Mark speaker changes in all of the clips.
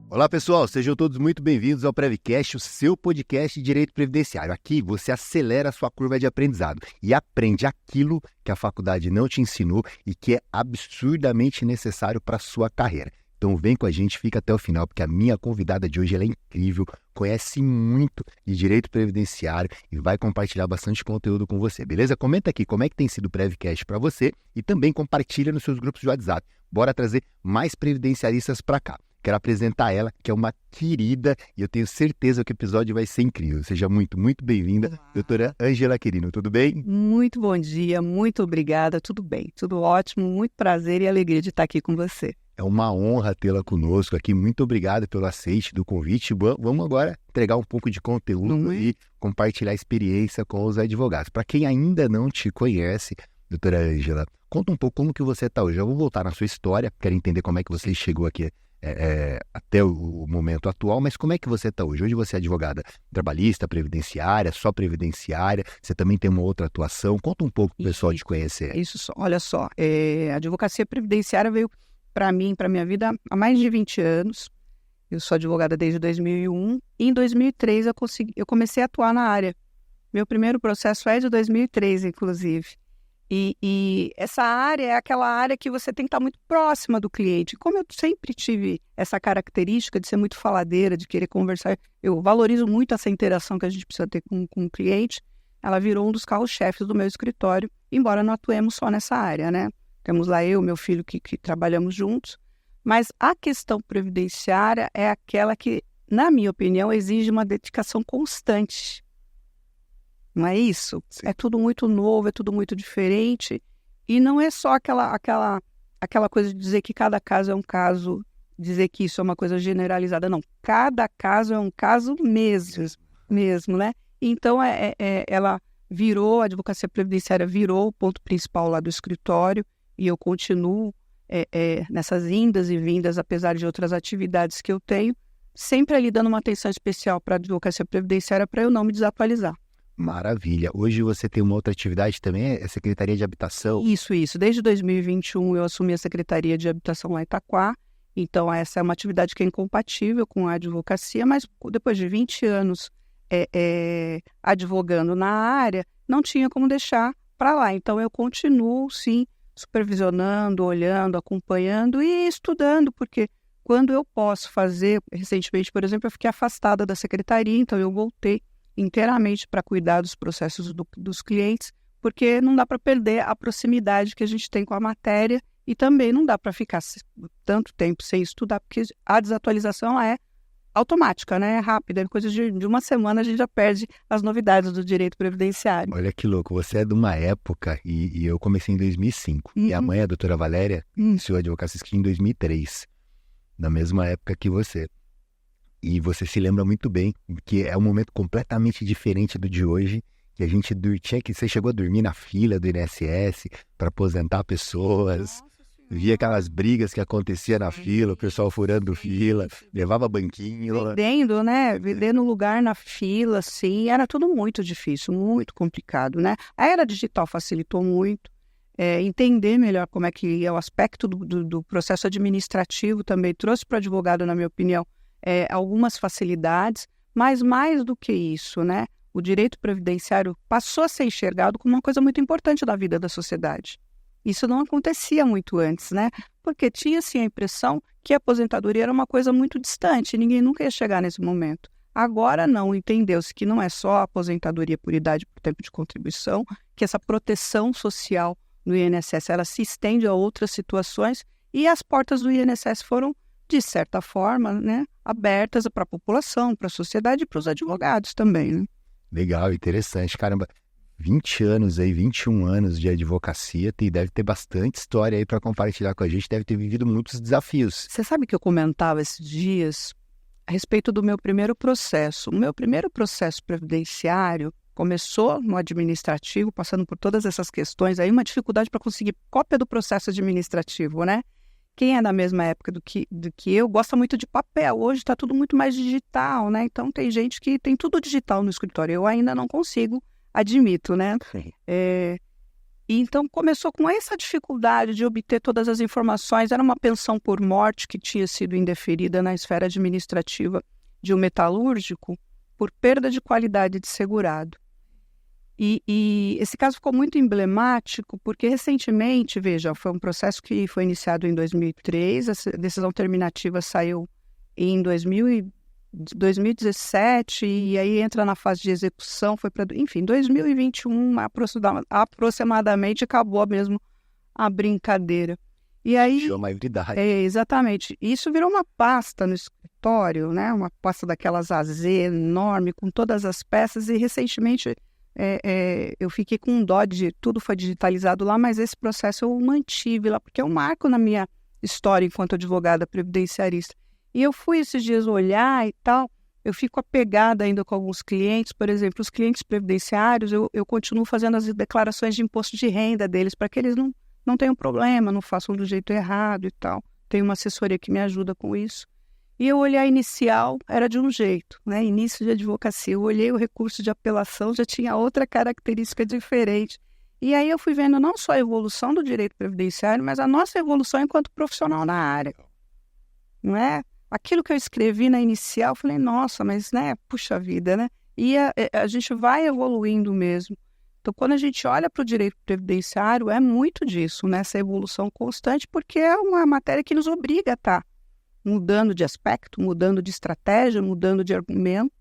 Speaker 1: Olá pessoal, sejam todos muito bem-vindos ao Prevcast, o seu podcast de Direito Previdenciário. Aqui você acelera a sua curva de aprendizado e aprende aquilo que a faculdade não te ensinou e que é absurdamente necessário para a sua carreira. Então vem com a gente, fica até o final, porque a minha convidada de hoje ela é incrível, conhece muito de Direito Previdenciário e vai compartilhar bastante conteúdo com você, beleza? Comenta aqui como é que tem sido o Prevcast para você e também compartilha nos seus grupos de WhatsApp. Bora trazer mais previdenciaristas para cá. Quero apresentar ela, que é uma querida, e eu tenho certeza que o episódio vai ser incrível. Seja muito, muito bem-vinda, doutora Ângela Quirino. Tudo bem?
Speaker 2: Muito bom dia, muito obrigada, tudo bem, tudo ótimo, muito prazer e alegria de estar aqui com você.
Speaker 1: É uma honra tê-la conosco aqui. Muito obrigado pelo aceite do convite. Vamos agora entregar um pouco de conteúdo e compartilhar a experiência com os advogados. Para quem ainda não te conhece, doutora Ângela, conta um pouco como que você está hoje. Eu vou voltar na sua história, quero entender como é que você chegou aqui até o momento atual, mas como é que você está hoje? Hoje você é advogada trabalhista, previdenciária, só previdenciária, você também tem uma outra atuação. Conta um pouco para o pessoal te conhecer.
Speaker 2: Isso, olha só, a advocacia previdenciária veio para mim, para minha vida, há mais de 20 anos. Eu sou advogada desde 2001 e em 2003 eu comecei a atuar na área. Meu primeiro processo é de 2003, inclusive. E essa área é aquela área que você tem que estar muito próxima do cliente. Como eu sempre tive essa característica de ser muito faladeira, de querer conversar, eu valorizo muito essa interação que a gente precisa ter com o cliente, ela virou um dos carros-chefes do meu escritório, embora não atuemos só nessa área, né? Temos lá eu, meu filho, que trabalhamos juntos, mas a questão previdenciária é aquela que, na minha opinião, exige uma dedicação constante. Não é isso? Sim. É tudo muito novo, é tudo muito diferente. E não é só aquela coisa de dizer que cada caso é um caso, dizer que isso é uma coisa generalizada. Não, cada caso é um caso mesmo, né? Então, ela virou, a advocacia previdenciária virou o ponto principal lá do escritório e eu continuo nessas indas e vindas, apesar de outras atividades que eu tenho, sempre ali dando uma atenção especial para a advocacia previdenciária para eu não me desatualizar.
Speaker 1: Maravilha. Hoje você tem uma outra atividade também, é Secretaria de Habitação?
Speaker 2: Isso. Desde 2021 eu assumi a Secretaria de Habitação lá em Itaquá. Então essa é uma atividade que é incompatível com a advocacia, mas depois de 20 anos advogando na área, não tinha como deixar para lá. Então eu continuo, sim, supervisionando, olhando, acompanhando e estudando, porque quando eu posso fazer, recentemente, por exemplo, eu fiquei afastada da secretaria, então eu voltei inteiramente para cuidar dos processos dos clientes, porque não dá para perder a proximidade que a gente tem com a matéria e também não dá para ficar tanto tempo sem estudar, porque a desatualização é automática, né? É rápida, é coisa de uma semana a gente já perde as novidades do direito previdenciário.
Speaker 1: Olha que louco, você é de uma época, e eu comecei em 2005, e a mãe, a doutora Valéria, iniciou a advocacia em 2003, na mesma época que você. E você se lembra muito bem que é um momento completamente diferente do de hoje, que a gente você chegou a dormir na fila do INSS para aposentar pessoas, via aquelas brigas que acontecia na fila, o pessoal furando fila, levava banquinho.
Speaker 2: Vendendo, né? Vendendo lugar na fila, sim, era tudo muito difícil, muito complicado, né? A era digital facilitou muito, entender melhor como é que é o aspecto do processo administrativo também trouxe para o advogado, na minha opinião, algumas facilidades, mas mais do que isso, né? O direito previdenciário passou a ser enxergado como uma coisa muito importante da vida da sociedade. Isso não acontecia muito antes, né? Porque tinha-se a impressão que a aposentadoria era uma coisa muito distante, ninguém nunca ia chegar nesse momento. Agora não, entendeu-se que não é só a aposentadoria por idade por tempo de contribuição, que essa proteção social no INSS ela se estende a outras situações e as portas do INSS foram, de certa forma, né, abertas para a população, para a sociedade e para os advogados também, né?
Speaker 1: Legal, interessante. Caramba, 20 anos aí, 21 anos de advocacia, deve ter bastante história aí para compartilhar com a gente, deve ter vivido muitos desafios.
Speaker 2: Você sabe que eu comentava esses dias a respeito do meu primeiro processo. O meu primeiro processo previdenciário, Começou no administrativo, passando por todas essas questões, aí uma dificuldade para conseguir cópia do processo administrativo, né? Quem é da mesma época do que eu gosta muito de papel. Hoje está tudo muito mais digital, né? Então tem gente que tem tudo digital no escritório. Eu ainda não consigo, admito, né? E então começou com essa dificuldade de obter todas as informações. Era uma pensão por morte que tinha sido indeferida na esfera administrativa de um metalúrgico por perda de qualidade de segurado. E esse caso ficou muito emblemático porque recentemente, veja, foi um processo que foi iniciado em 2003, a decisão terminativa saiu em 2017 e aí entra na fase de execução, foi para, enfim, 2021 aproximadamente acabou mesmo a brincadeira. E aí,
Speaker 1: a maioridade.
Speaker 2: Exatamente. Isso virou uma pasta no escritório, né? Uma pasta daquelas AZ enorme, com todas as peças, e recentemente eu fiquei com dó de tudo foi digitalizado lá, mas esse processo eu mantive lá, porque é um marco na minha história enquanto advogada previdenciarista. E eu fui esses dias olhar e tal, eu fico apegada ainda com alguns clientes, por exemplo, os clientes previdenciários, eu continuo fazendo as declarações de imposto de renda deles, para que eles não tenham problema, não façam do jeito errado e tal. Tem uma assessoria que me ajuda com isso. E eu olhei a inicial, era de um jeito, né? Início de advocacia. Eu olhei o recurso de apelação, já tinha outra característica diferente. E aí eu fui vendo não só a evolução do direito previdenciário, mas a nossa evolução enquanto profissional na área. Não é? Aquilo que eu escrevi na inicial, eu falei, nossa, mas, né, puxa vida, né? E a gente vai evoluindo mesmo. Então, quando a gente olha para o direito previdenciário, é muito disso, né? Essa evolução constante, porque é uma matéria que nos obriga a estar mudando de aspecto, mudando de estratégia, mudando de argumento.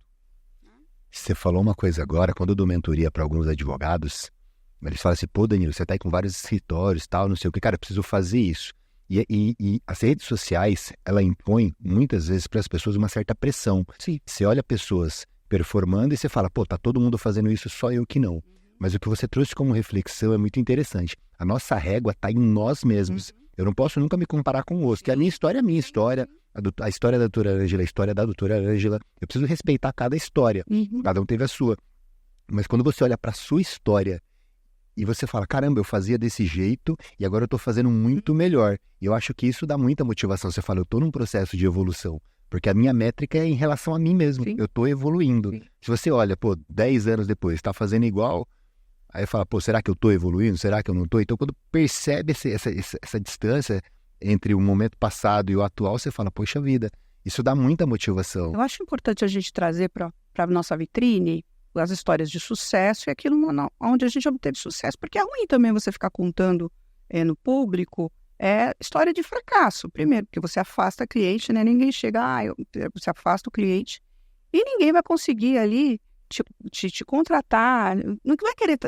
Speaker 1: Você falou uma coisa agora, quando eu dou mentoria para alguns advogados, eles falam assim, pô, Danilo, você está aí com vários escritórios, tal, não sei o que, cara, eu preciso fazer isso. E as redes sociais, ela impõe muitas vezes para as pessoas uma certa pressão.
Speaker 2: Sim.
Speaker 1: Você olha pessoas performando e você fala, pô, tá todo mundo fazendo isso, só eu que não. Mas o que você trouxe como reflexão é muito interessante. A nossa régua está em nós mesmos. Eu não posso nunca me comparar com o outro, porque a minha história é a minha história, a história da doutora Ângela, a história da doutora Ângela. Eu preciso respeitar cada história, cada um teve a sua. Mas quando você olha para a sua história e você fala, caramba, eu fazia desse jeito e agora eu estou fazendo muito melhor. E eu acho que isso dá muita motivação. Você fala, eu estou num processo de evolução, porque a minha métrica é em relação a mim mesmo. Sim. Eu estou evoluindo. Sim. Se você olha, 10 anos depois, está fazendo igual... Aí fala, será que eu estou evoluindo? Será que eu não estou? Então, quando percebe essa distância entre o momento passado e o atual, você fala, poxa vida, isso dá muita motivação.
Speaker 2: Eu acho importante a gente trazer para a nossa vitrine as histórias de sucesso e aquilo onde a gente obteve sucesso, porque é ruim também você ficar contando no público história de fracasso. Primeiro, porque você afasta o cliente, né? Ninguém chega, você afasta o cliente e ninguém vai conseguir ali te contratar, não vai querer.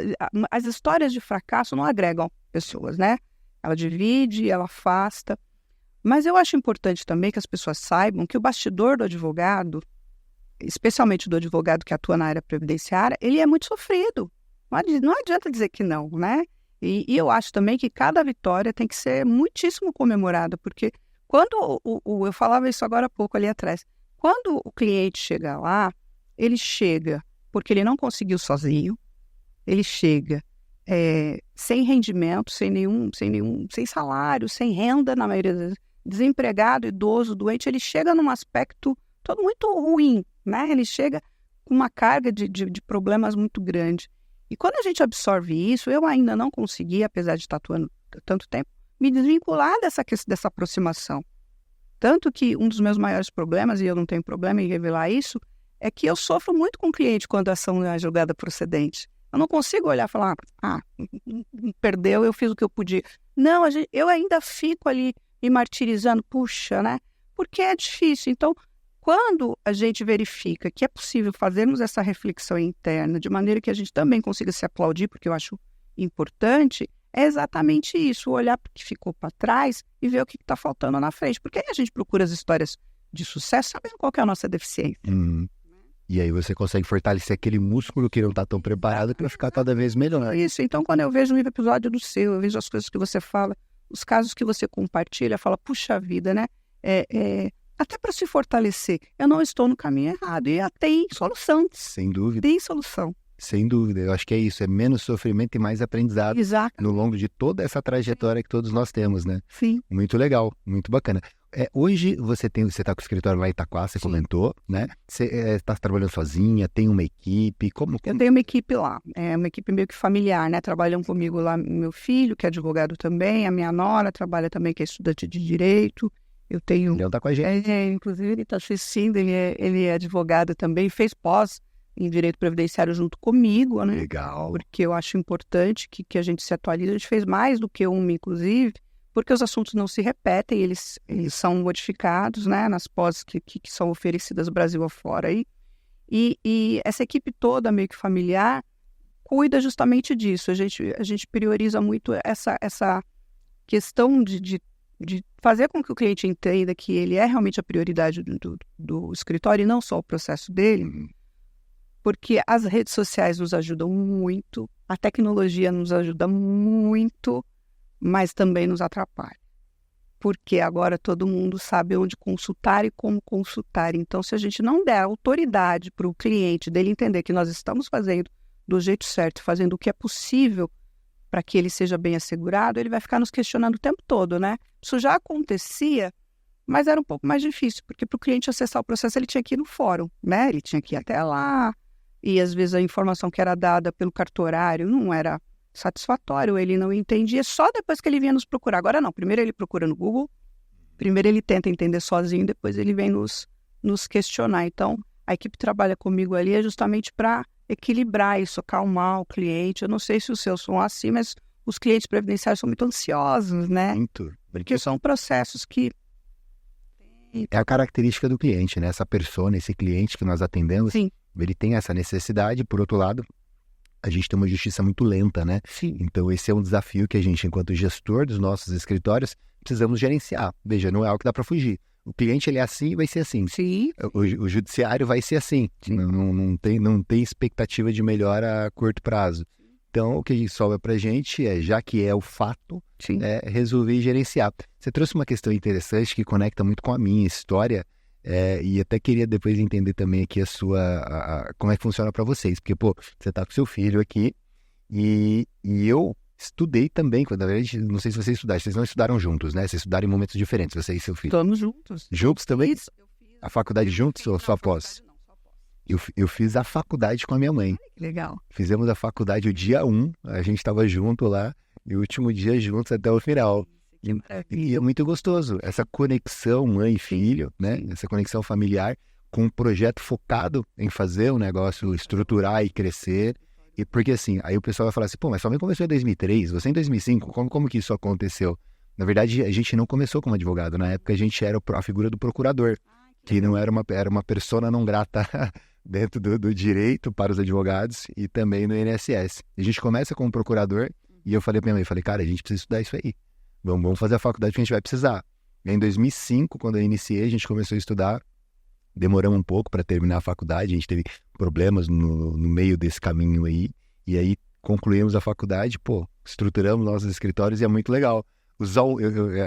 Speaker 2: As histórias de fracasso não agregam pessoas, né? Ela divide, ela afasta. Mas eu acho importante também que as pessoas saibam que o bastidor do advogado, especialmente do advogado que atua na área previdenciária, ele é muito sofrido. Não adianta dizer que não, né? E eu acho também que cada vitória tem que ser muitíssimo comemorada, porque quando eu falava isso agora há pouco ali atrás, quando o cliente chega lá, ele chega porque ele não conseguiu sozinho, ele chega sem rendimento, sem salário, sem renda, na maioria das vezes, desempregado, idoso, doente, ele chega num aspecto todo muito ruim, né? Ele chega com uma carga de problemas muito grande. E quando a gente absorve isso, eu ainda não consegui, apesar de estar atuando tanto tempo, me desvincular dessa aproximação. Tanto que um dos meus maiores problemas, e eu não tenho problema em revelar isso, é que eu sofro muito com o cliente quando a ação é julgada procedente. Eu não consigo olhar e falar, perdeu, eu fiz o que eu podia. Não, eu ainda fico ali me martirizando, puxa, né? Porque é difícil. Então, quando a gente verifica que é possível fazermos essa reflexão interna de maneira que a gente também consiga se aplaudir, porque eu acho importante, é exatamente isso, olhar para o que ficou para trás e ver o que está faltando na frente. Porque aí a gente procura as histórias de sucesso sabendo qual que é a nossa deficiência.
Speaker 1: E aí você consegue fortalecer aquele músculo que não está tão preparado para ficar cada vez melhor.
Speaker 2: Isso, então quando eu vejo um episódio do seu, eu vejo as coisas que você fala, os casos que você compartilha, fala, puxa vida, né? Até para se fortalecer, eu não estou no caminho errado. E tem solução.
Speaker 1: Sem dúvida.
Speaker 2: Tem solução.
Speaker 1: Sem dúvida, eu acho que é isso, é menos sofrimento e mais aprendizado
Speaker 2: Exato.
Speaker 1: no longo de toda essa trajetória que todos nós temos, né?
Speaker 2: Sim.
Speaker 1: Muito legal, muito bacana. Hoje você está com o escritório lá em Itaquá, você comentou, né? Você está trabalhando sozinha, tem uma equipe,
Speaker 2: Eu tenho uma equipe lá, é uma equipe meio que familiar, né? Trabalham comigo lá meu filho, que é advogado também, a minha nora trabalha também, que é estudante de Direito. Eu tenho...
Speaker 1: Ele está com a gente.
Speaker 2: Inclusive ele está assistindo, ele é advogado também, fez pós em Direito Previdenciário junto comigo, né?
Speaker 1: Legal.
Speaker 2: Porque eu acho importante que a gente se atualize, a gente fez mais do que uma, inclusive, porque os assuntos não se repetem, eles são modificados, né, nas pós que são oferecidas Brasil afora aí. E essa equipe toda, meio que familiar, cuida justamente disso. A gente prioriza muito essa questão de fazer com que o cliente entenda que ele é realmente a prioridade do escritório e não só o processo dele, porque as redes sociais nos ajudam muito, a tecnologia nos ajuda muito, mas também nos atrapalha. Porque agora todo mundo sabe onde consultar e como consultar. Então, se a gente não der autoridade para o cliente, dele entender que nós estamos fazendo do jeito certo, fazendo o que é possível para que ele seja bem assegurado, ele vai ficar nos questionando o tempo todo, né? Isso já acontecia, mas era um pouco mais difícil, porque para o cliente acessar o processo, ele tinha que ir no fórum, né? Ele tinha que ir até lá, e às vezes a informação que era dada pelo cartorário não era satisfatório, ele não entendia, só depois que ele vinha nos procurar. Agora não, primeiro ele procura no Google, primeiro ele tenta entender sozinho, depois ele vem nos questionar. Então, a equipe que trabalha comigo ali é justamente para equilibrar isso, acalmar o cliente. Eu não sei se os seus são assim, mas os clientes previdenciários são muito ansiosos, né?
Speaker 1: Muito.
Speaker 2: Porque são processos que...
Speaker 1: É a característica do cliente, né? Essa persona, esse cliente que nós atendemos,
Speaker 2: Sim.
Speaker 1: Ele tem essa necessidade. Por outro lado, a gente tem uma justiça muito lenta, né?
Speaker 2: Sim.
Speaker 1: Então esse é um desafio que a gente, enquanto gestor dos nossos escritórios, precisamos gerenciar. Veja, não é algo que dá para fugir. O cliente, ele é assim e vai ser assim.
Speaker 2: Sim.
Speaker 1: O judiciário vai ser assim. Não tem expectativa de melhora a curto prazo. Então, o que sobra para a gente já que é o fato, resolver gerenciar. Você trouxe uma questão interessante que conecta muito com a minha história, e até queria depois entender também aqui como é que funciona para vocês. Porque, você está com seu filho aqui e eu estudei também, na verdade, não sei se vocês estudaram, vocês não estudaram juntos, né? Vocês estudaram em momentos diferentes, você e seu filho.
Speaker 2: Estamos juntos.
Speaker 1: Juntos também?
Speaker 2: Isso.
Speaker 1: A faculdade juntos ou só após? Eu fiz a faculdade com a minha mãe.
Speaker 2: Legal.
Speaker 1: Fizemos a faculdade o dia 1, a gente estava junto lá, e o último dia juntos até o final. E é muito gostoso, essa conexão mãe e filho, né? Essa conexão familiar com um projeto focado em fazer o negócio estruturar e crescer. E porque assim, aí o pessoal vai falar assim, mas sua mãe começou em 2003, você em 2005, como que isso aconteceu? Na verdade, a gente não começou como advogado, na época a gente era a figura do procurador, que não era uma persona não grata dentro do direito para os advogados e também no INSS. A gente começa como procurador e eu falei para minha mãe, cara, a gente precisa estudar isso aí. Vamos fazer a faculdade que a gente vai precisar. E em 2005, quando eu iniciei, a gente começou a estudar. Demoramos um pouco para terminar a faculdade, a gente teve problemas no meio desse caminho aí. E aí concluímos a faculdade, estruturamos nossos escritórios e é muito legal.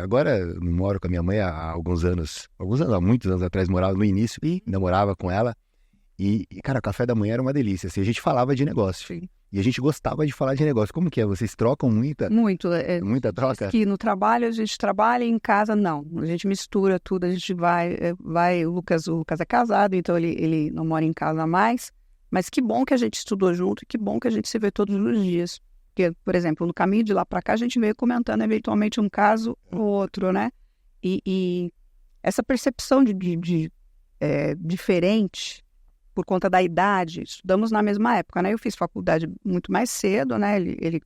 Speaker 1: Agora eu não moro com a minha mãe há há muitos anos atrás, morava no início e ainda morava com ela. E, cara, o café da manhã era uma delícia. Assim, a gente falava de negócio.
Speaker 2: Sim.
Speaker 1: E a gente gostava de falar de negócio. Como que é? Vocês trocam muita? Muita troca?
Speaker 2: Que no trabalho a gente trabalha e em casa não. A gente mistura tudo, a gente vai. O Lucas é casado, então ele não mora em casa mais. Mas que bom que a gente estudou junto e que bom que a gente se vê todos os dias. Porque, por exemplo, no caminho de lá para cá, a gente veio comentando eventualmente um caso ou outro, né? E essa percepção de diferente por conta da idade, estudamos na mesma época, né? Eu fiz faculdade muito mais cedo, né? Ele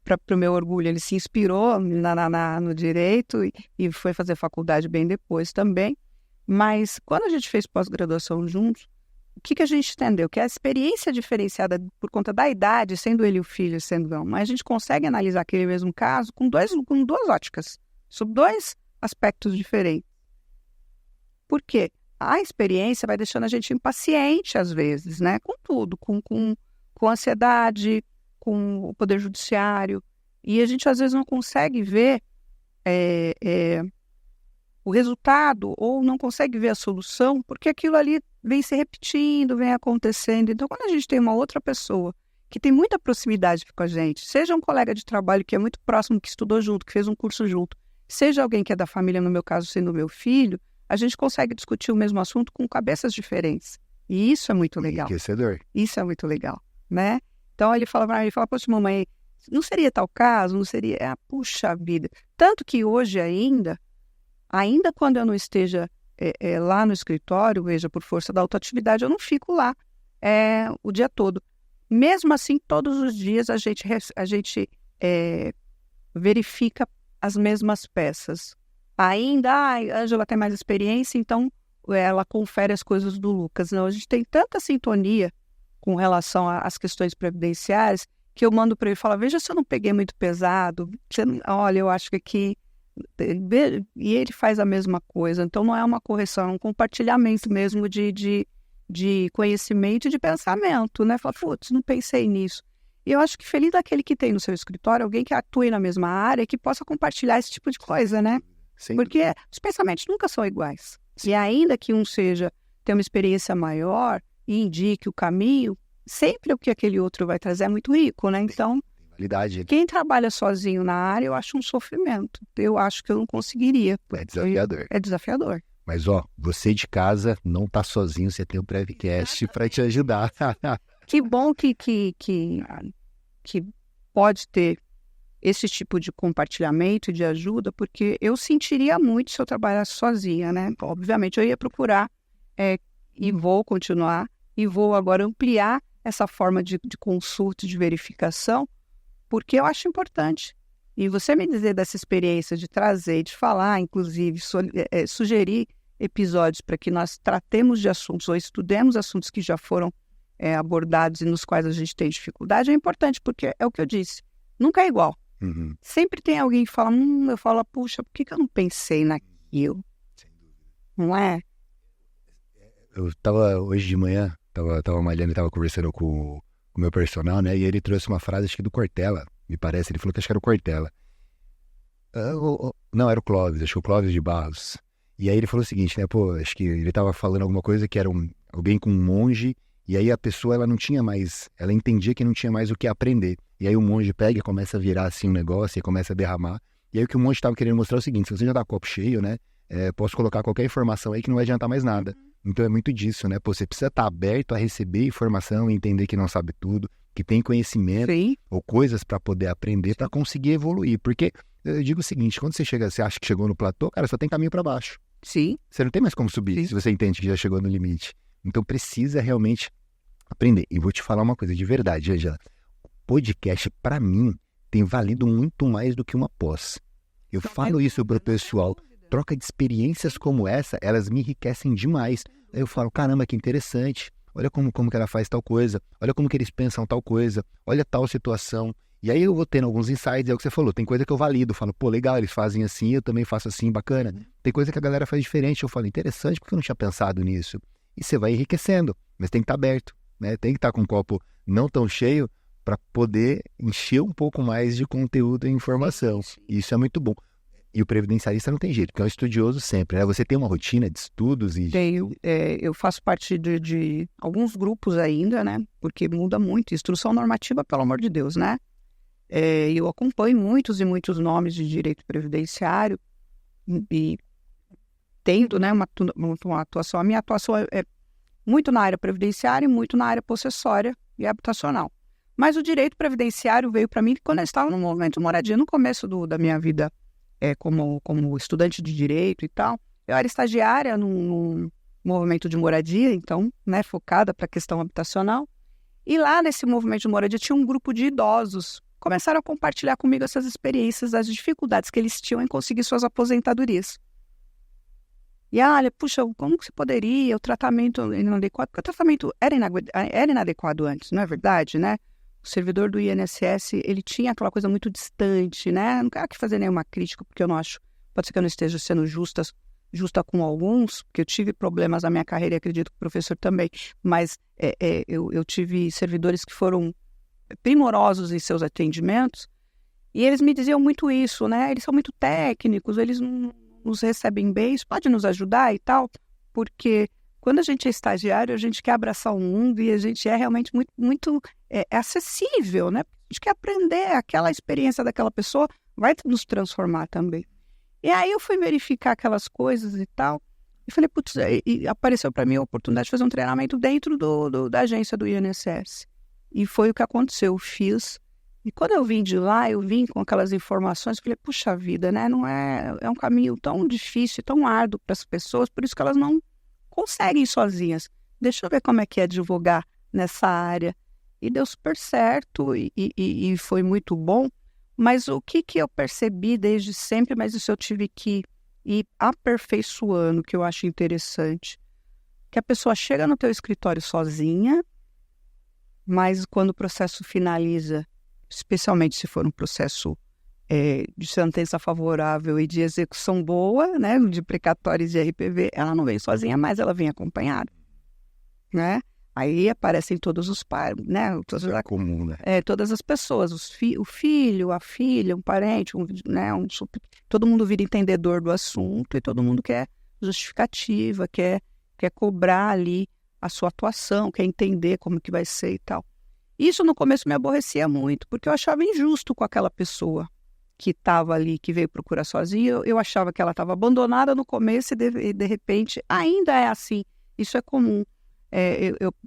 Speaker 2: para o meu orgulho, ele se inspirou no direito e foi fazer faculdade bem depois também. Mas quando a gente fez pós-graduação juntos, o que a gente entendeu? Que a experiência diferenciada por conta da idade, sendo ele o filho, sendo não, mas a gente consegue analisar aquele mesmo caso com duas óticas, sob dois aspectos diferentes. Por quê? A experiência vai deixando a gente impaciente às vezes, né? Com tudo, com ansiedade, com o poder judiciário. E a gente às vezes não consegue ver o resultado ou não consegue ver a solução, porque aquilo ali vem se repetindo, vem acontecendo. Então, quando a gente tem uma outra pessoa que tem muita proximidade com a gente, seja um colega de trabalho que é muito próximo, que estudou junto, que fez um curso junto, seja alguém que é da família, no meu caso, sendo meu filho, a gente consegue discutir o mesmo assunto com cabeças diferentes. E isso é muito legal.
Speaker 1: Enriquecedor.
Speaker 2: Isso é muito legal, né? Então, ele fala, poxa, mamãe, não seria tal caso? Não seria? Puxa vida. Tanto que hoje ainda quando eu não esteja lá no escritório, veja, por força da autoatividade, eu não fico lá o dia todo. Mesmo assim, todos os dias a gente verifica as mesmas peças. Ainda, a Ângela tem mais experiência, então ela confere as coisas do Lucas. Não, a gente tem tanta sintonia com relação às questões previdenciárias que eu mando para ele e falo, veja se eu não peguei muito pesado. Olha, eu acho que aqui... E ele faz a mesma coisa. Então, não é uma correção, é um compartilhamento mesmo de conhecimento e de pensamento, né? Fala, putz, não pensei nisso. E eu acho que feliz daquele que tem no seu escritório alguém que atue na mesma área e que possa compartilhar esse tipo de coisa, né?
Speaker 1: Sim.
Speaker 2: Porque os pensamentos nunca são iguais. E ainda que um tenha uma experiência maior e indique o caminho, sempre o que aquele outro vai trazer é muito rico, né? Então, quem trabalha sozinho na área, eu acho um sofrimento. Eu acho que eu não conseguiria.
Speaker 1: É desafiador.
Speaker 2: É desafiador.
Speaker 1: Mas, você de casa não tá sozinho, você tem o Prevcast para te ajudar.
Speaker 2: Que bom que pode ter esse tipo de compartilhamento e de ajuda, porque eu sentiria muito se eu trabalhasse sozinha, né? Obviamente, eu ia procurar e vou continuar e vou agora ampliar essa forma de consulta e de verificação, porque eu acho importante. E você me dizer dessa experiência de trazer, de falar, inclusive, sugerir episódios para que nós tratemos de assuntos ou estudemos assuntos que já foram abordados e nos quais a gente tem dificuldade, é importante, porque é o que eu disse, nunca é igual.
Speaker 1: Uhum.
Speaker 2: Sempre tem alguém que fala, eu falo, puxa, por que eu não pensei naquilo?
Speaker 1: Sem dúvida.
Speaker 2: Não é?
Speaker 1: Eu estava hoje de manhã, tava malhando e estava conversando com o meu personal, né? E ele trouxe uma frase, acho que do Cortella, me parece. Ele falou que acho que era o Cortella. Não, era o Clóvis, acho que o Clóvis de Barros. E aí ele falou o seguinte, né? Pô, acho que ele estava falando alguma coisa que era alguém com um monge, e aí a pessoa, ela não tinha mais, ela entendia que não tinha mais o que aprender. E aí o monge pega e começa a virar assim um negócio e começa a derramar. E aí o que o monge estava querendo mostrar é o seguinte, se você já tá copo cheio, né? Posso colocar qualquer informação aí que não vai adiantar mais nada. Então é muito disso, né? Pô, você precisa estar aberto a receber informação e entender que não sabe tudo, que tem conhecimento
Speaker 2: Sim.
Speaker 1: ou coisas para poder aprender, para conseguir evoluir. Porque eu digo o seguinte, quando você acha que chegou no platô, cara, só tem caminho para baixo.
Speaker 2: Sim.
Speaker 1: Você não tem mais como subir,
Speaker 2: Sim.
Speaker 1: se você entende que já chegou no limite. Então precisa realmente aprender. E vou te falar uma coisa de verdade, Ângela. O podcast, para mim, tem valido muito mais do que uma pós. Eu falo isso pro pessoal. Troca de experiências como essa, elas me enriquecem demais. Aí eu falo, caramba, que interessante. Olha como que ela faz tal coisa. Olha como que eles pensam tal coisa. Olha tal situação. E aí eu vou tendo alguns insights, é o que você falou. Tem coisa que eu valido. Falo, pô, legal, eles fazem assim, eu também faço assim, bacana. Tem coisa que a galera faz diferente. Eu falo, interessante, porque eu não tinha pensado nisso. E você vai enriquecendo, mas tem que estar aberto, né? Tem que estar com um copo não tão cheio para poder encher um pouco mais de conteúdo e informação. E isso é muito bom. E o previdenciarista não tem jeito, porque é um estudioso sempre, né? Você tem uma rotina de estudos e...
Speaker 2: Eu faço parte de alguns grupos ainda, né? Porque muda muito. Instrução normativa, pelo amor de Deus, né? Eu acompanho muitos e muitos nomes de direito previdenciário e tendo, né, uma atuação. A minha atuação é muito na área previdenciária e muito na área possessória e habitacional. Mas o direito previdenciário veio para mim quando eu estava no movimento de moradia, no começo da minha vida como estudante de direito e tal. Eu era estagiária num movimento de moradia, então, né, focada para a questão habitacional. E lá nesse movimento de moradia tinha um grupo de idosos. Começaram a compartilhar comigo essas experiências, as dificuldades que eles tinham em conseguir suas aposentadorias. E olha, puxa, como que se poderia, o tratamento inadequado, porque o tratamento era inadequado antes, não é verdade, né? O servidor do INSS, ele tinha aquela coisa muito distante, né? Não quero aqui fazer nenhuma crítica, porque eu não acho, pode ser que eu não esteja sendo justa com alguns, porque eu tive problemas na minha carreira e acredito que o professor também, mas eu tive servidores que foram primorosos em seus atendimentos, e eles me diziam muito isso, né? Eles são muito técnicos, eles não nos recebem bem, isso pode nos ajudar e tal, porque quando a gente é estagiário, a gente quer abraçar o mundo e a gente é realmente muito acessível, né? A gente quer aprender, aquela experiência daquela pessoa vai nos transformar também. E aí eu fui verificar aquelas coisas e tal, e falei, putz, e apareceu para mim a oportunidade de fazer um treinamento dentro da agência do INSS. E foi o que aconteceu, eu fiz. E quando eu vim de lá, eu vim com aquelas informações, falei, puxa vida, né? Não é um caminho tão difícil, tão árduo para as pessoas, por isso que elas não conseguem sozinhas. Deixa eu ver como é que é advogar nessa área. E deu super certo e foi muito bom. Mas o que eu percebi desde sempre, mas isso eu tive que ir aperfeiçoando, que eu acho interessante, que a pessoa chega no teu escritório sozinha, mas quando o processo finaliza, especialmente se for um processo de sentença favorável e de execução boa, né, de precatórios de RPV, ela não vem sozinha, mas ela vem acompanhada, né? Aí aparecem todos os pais, né?
Speaker 1: É comum, né?
Speaker 2: Todas as pessoas, o filho, a filha, um parente, todo mundo vira entendedor do assunto e todo mundo quer justificativa, quer cobrar ali a sua atuação, quer entender como que vai ser e tal. Isso no começo me aborrecia muito, porque eu achava injusto com aquela pessoa que estava ali, que veio procurar sozinha. Eu achava que ela estava abandonada no começo e de repente ainda é assim. Isso é comum.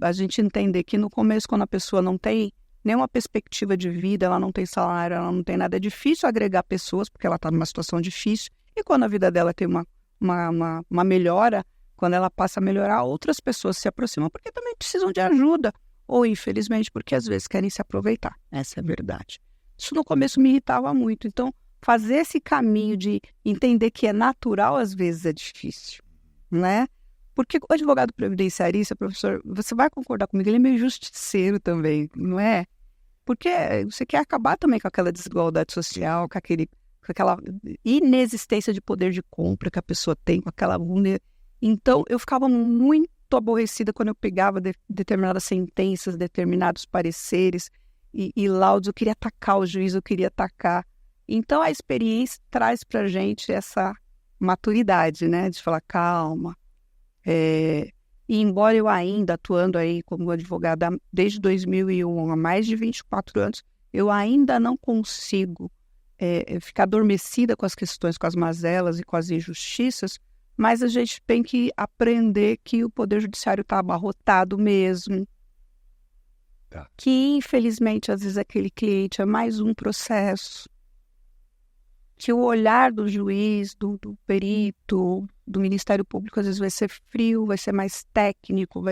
Speaker 2: A gente entender que no começo, quando a pessoa não tem nenhuma perspectiva de vida, ela não tem salário, ela não tem nada, é difícil agregar pessoas, porque ela está numa situação difícil. E quando a vida dela tem uma melhora, quando ela passa a melhorar, outras pessoas se aproximam, porque também precisam de ajuda. Ou, infelizmente, porque às vezes querem se aproveitar. Essa é a verdade. Isso no começo me irritava muito. Então, fazer esse caminho de entender que é natural, às vezes, é difícil, né? Porque o advogado previdenciarista, professor, você vai concordar comigo, ele é meio justiceiro também, não é? Porque você quer acabar também com aquela desigualdade social, com aquela inexistência de poder de compra que a pessoa tem, com aquela vulnerabilidade. Então, eu ficava muito aborrecida quando eu pegava determinadas sentenças, determinados pareceres e laudos. Eu queria atacar o juiz, eu queria atacar. Então, a experiência traz para a gente essa maturidade, né? De falar, calma. E embora eu ainda atuando aí como advogada desde 2001, há mais de 24 anos, eu ainda não consigo ficar adormecida com as questões, com as mazelas e com as injustiças, mas a gente tem que aprender que o Poder Judiciário está abarrotado mesmo, que infelizmente às vezes aquele cliente é mais um processo, que o olhar do juiz, do perito, do Ministério Público às vezes vai ser frio, vai ser mais técnico,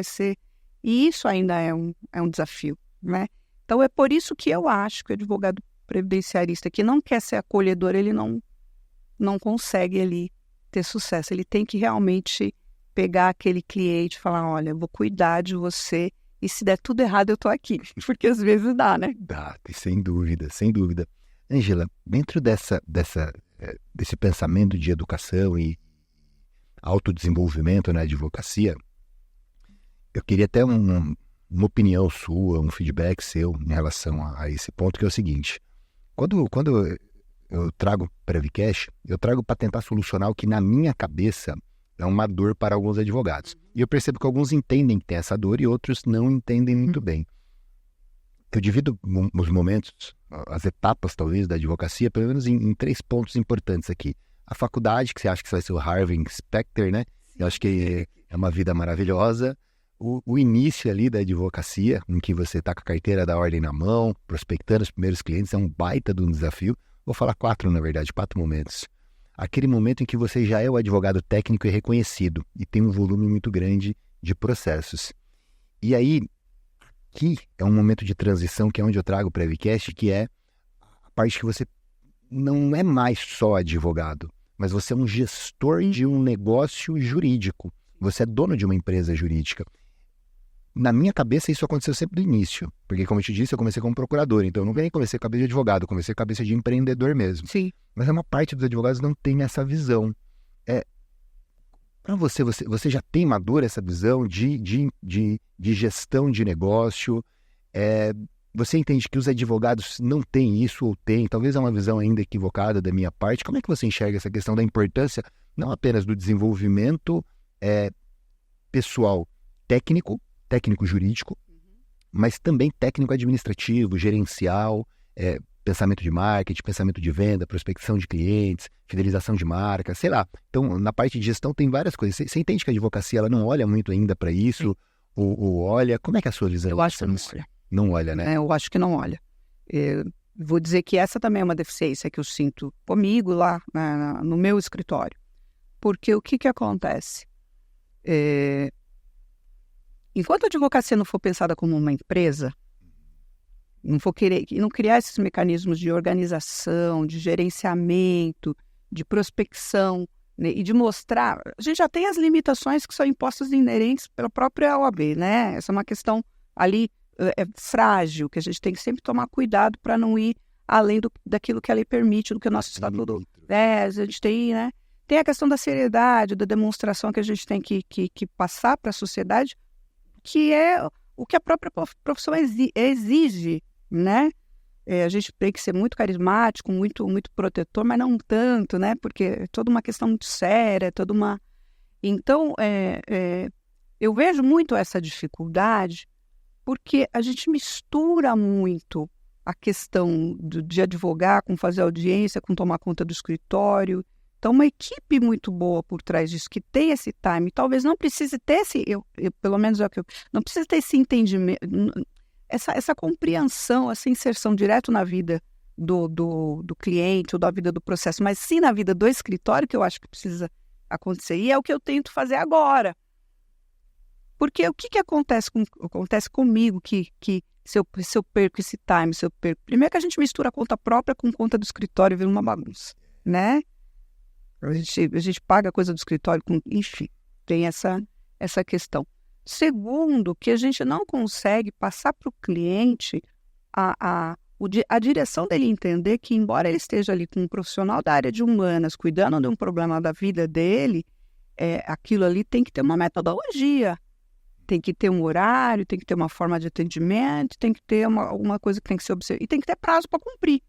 Speaker 2: e isso ainda é um desafio, né? Então é por isso que eu acho que o advogado previdenciarista que não quer ser acolhedor, ele não consegue ali ter sucesso. Ele tem que realmente pegar aquele cliente e falar, olha, eu vou cuidar de você e se der tudo errado eu tô aqui, porque às vezes dá, né?
Speaker 1: Dá, sem dúvida, sem dúvida. Ângela, dentro desse pensamento de educação e autodesenvolvimento na advocacia, eu queria até uma opinião sua, um feedback seu em relação a esse ponto, que é o seguinte: quando eu trago Previcast, eu trago para tentar solucionar o que na minha cabeça é uma dor para alguns advogados. E eu percebo que alguns entendem que tem essa dor e outros não entendem muito bem. Eu divido os momentos, as etapas talvez da advocacia, pelo menos em 3 pontos importantes aqui. A faculdade, que você acha que você vai ser o Harvey Specter, né? Eu acho que é uma vida maravilhosa. O início ali da advocacia, em que você está com a carteira da ordem na mão, prospectando os primeiros clientes, é um baita de um desafio. Vou falar 4, na verdade, 4 momentos. Aquele momento em que você já é o advogado técnico e reconhecido e tem um volume muito grande de processos. E aí, aqui é um momento de transição, que é onde eu trago o Previcast, que é a parte que você não é mais só advogado, mas você é um gestor de um negócio jurídico. Você é dono de uma empresa jurídica. Na minha cabeça, isso aconteceu sempre do início. Porque, como eu te disse, eu comecei como procurador. Então, eu nunca nem comecei com a cabeça de advogado. Eu comecei com a cabeça de empreendedor mesmo.
Speaker 2: Sim.
Speaker 1: Mas uma parte dos advogados não tem essa visão. Para você já tem madura essa visão de gestão de negócio? Você entende que os advogados não têm isso ou têm? Talvez é uma visão ainda equivocada da minha parte. Como é que você enxerga essa questão da importância não apenas do desenvolvimento pessoal técnico jurídico, mas também técnico administrativo, gerencial, pensamento de marketing, pensamento de venda, prospecção de clientes, fidelização de marca, sei lá. Então, na parte de gestão tem várias coisas. Você entende que a advocacia ela não olha muito ainda para isso? Ou olha? Como é que é a sua visão?
Speaker 2: Eu acho que não olha.
Speaker 1: Não olha, né?
Speaker 2: Eu acho que não olha. Vou dizer que essa também é uma deficiência que eu sinto comigo lá no meu escritório. Porque o que acontece? Enquanto a advocacia não for pensada como uma empresa, não criar esses mecanismos de organização, de gerenciamento, de prospecção, né, e de mostrar... A gente já tem as limitações que são impostas inerentes pela própria OAB, né? Essa é uma questão ali frágil, que a gente tem que sempre tomar cuidado para não ir além daquilo que a lei permite, do que o nosso estatuto... a gente tem, né? Tem a questão da seriedade, da demonstração que a gente tem que passar para a sociedade, que é o que a própria profissão exige, né? A gente tem que ser muito carismático, muito, muito protetor, mas não tanto, né? Porque é toda uma questão muito séria, toda uma... Então, eu vejo muito essa dificuldade porque a gente mistura muito a questão de advogar com fazer audiência, com tomar conta do escritório. Então, uma equipe muito boa por trás disso, que tem esse time, talvez não precise ter pelo menos é o que não precisa ter esse entendimento, essa compreensão, essa inserção direto na vida do cliente ou da vida do processo, mas sim na vida do escritório, que eu acho que precisa acontecer. E é o que eu tento fazer agora. Porque o que acontece comigo que se eu perco esse time, primeiro que a gente mistura a conta própria com conta do escritório e vira uma bagunça, né? A gente paga a coisa do escritório, enfim, tem essa questão. Segundo, que a gente não consegue passar para o cliente a direção dele entender que, embora ele esteja ali com um profissional da área de humanas, cuidando de um problema da vida dele, aquilo ali tem que ter uma metodologia, tem que ter um horário, tem que ter uma forma de atendimento, tem que ter alguma coisa que tem que ser observada, e tem que ter prazo para cumprir.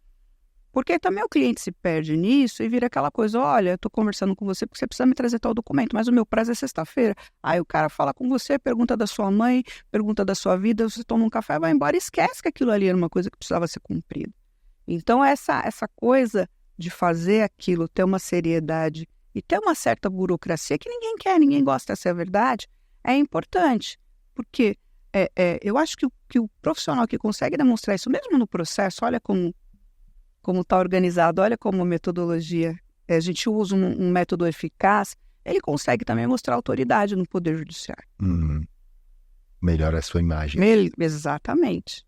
Speaker 2: Porque também o cliente se perde nisso e vira aquela coisa, olha, eu estou conversando com você porque você precisa me trazer tal documento, mas o meu prazo é sexta-feira. Aí o cara fala com você, pergunta da sua mãe, pergunta da sua vida, você toma um café, vai embora e esquece que aquilo ali era uma coisa que precisava ser cumprida. Então essa coisa de fazer aquilo, ter uma seriedade e ter uma certa burocracia que ninguém quer, ninguém gosta, essa é a verdade, é importante. Porque eu acho que o profissional que consegue demonstrar isso, mesmo no processo, olha como está organizado, olha como a metodologia, a gente usa um método eficaz, ele consegue também mostrar autoridade no Poder Judiciário.
Speaker 1: Melhora a sua imagem.
Speaker 2: Exatamente.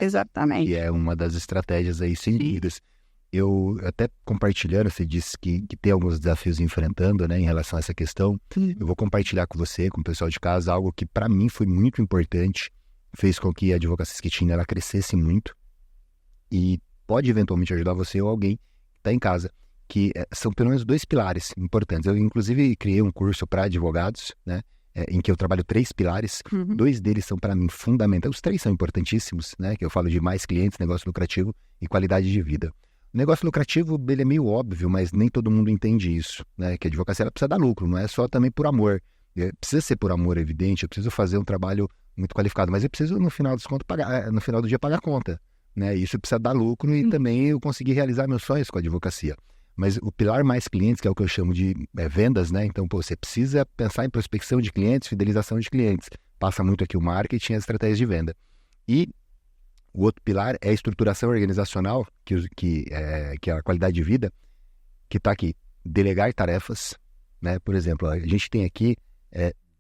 Speaker 2: Exatamente.
Speaker 1: E é uma das estratégias aí, sem dúvidas. Eu, até compartilhando, você disse que tem alguns desafios enfrentando, né, em relação a essa questão. Eu vou compartilhar com você, com o pessoal de casa, algo que para mim foi muito importante, fez com que a Advocacia Schettini ela crescesse muito e pode eventualmente ajudar você ou alguém que está em casa, que são pelo menos 2 pilares importantes. Eu, inclusive, criei um curso para advogados, né, em que eu trabalho 3 pilares. 2 deles são, para mim, fundamentais. Os 3 são importantíssimos, né, que eu falo de mais clientes, negócio lucrativo e qualidade de vida. O negócio lucrativo, ele é meio óbvio, mas nem todo mundo entende isso, né, que a advocacia ela precisa dar lucro, não é só também por amor. Precisa ser por amor, é evidente, eu preciso fazer um trabalho muito qualificado, mas eu preciso, no final dos contos, no final do dia, pagar a conta. Né? Isso precisa dar lucro e também eu conseguir realizar meus sonhos com a advocacia. Mas o pilar mais clientes, que é o que eu chamo de vendas, né? Então, você precisa pensar em prospecção de clientes, fidelização de clientes. Passa muito aqui o marketing e as estratégias de venda. E o outro pilar é a estruturação organizacional, que é a qualidade de vida, que está aqui. Delegar tarefas, né? Por exemplo, a gente tem aqui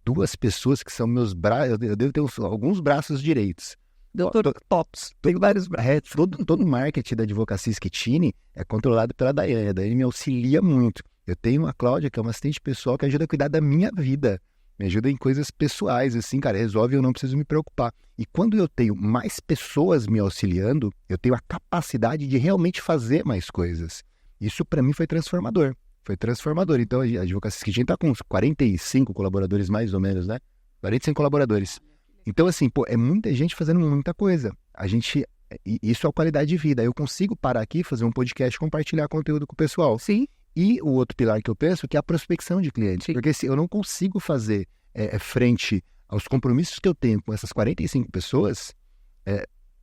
Speaker 1: 2 pessoas que são meus braços, eu devo ter alguns braços direitos.
Speaker 2: Doutor Tops, tem vários braços.
Speaker 1: Todo o marketing da Advocacia Schettini é controlado pela Daiane. A Daiane me auxilia muito. Eu tenho a Cláudia, que é uma assistente pessoal que ajuda a cuidar da minha vida. Me ajuda em coisas pessoais, assim, cara, resolve, eu não preciso me preocupar. E quando eu tenho mais pessoas me auxiliando, eu tenho a capacidade de realmente fazer mais coisas. Isso, para mim, foi transformador. Então, a Advocacia Schettini está com uns 45 colaboradores, mais ou menos, né? 45 colaboradores. Então, assim, é muita gente fazendo muita coisa. Isso é a qualidade de vida. Eu consigo parar aqui, fazer um podcast, compartilhar conteúdo com o pessoal.
Speaker 2: Sim.
Speaker 1: E o outro pilar que eu penso que é a prospecção de clientes. Sim. Porque se eu não consigo fazer frente aos compromissos que eu tenho com essas 45 pessoas,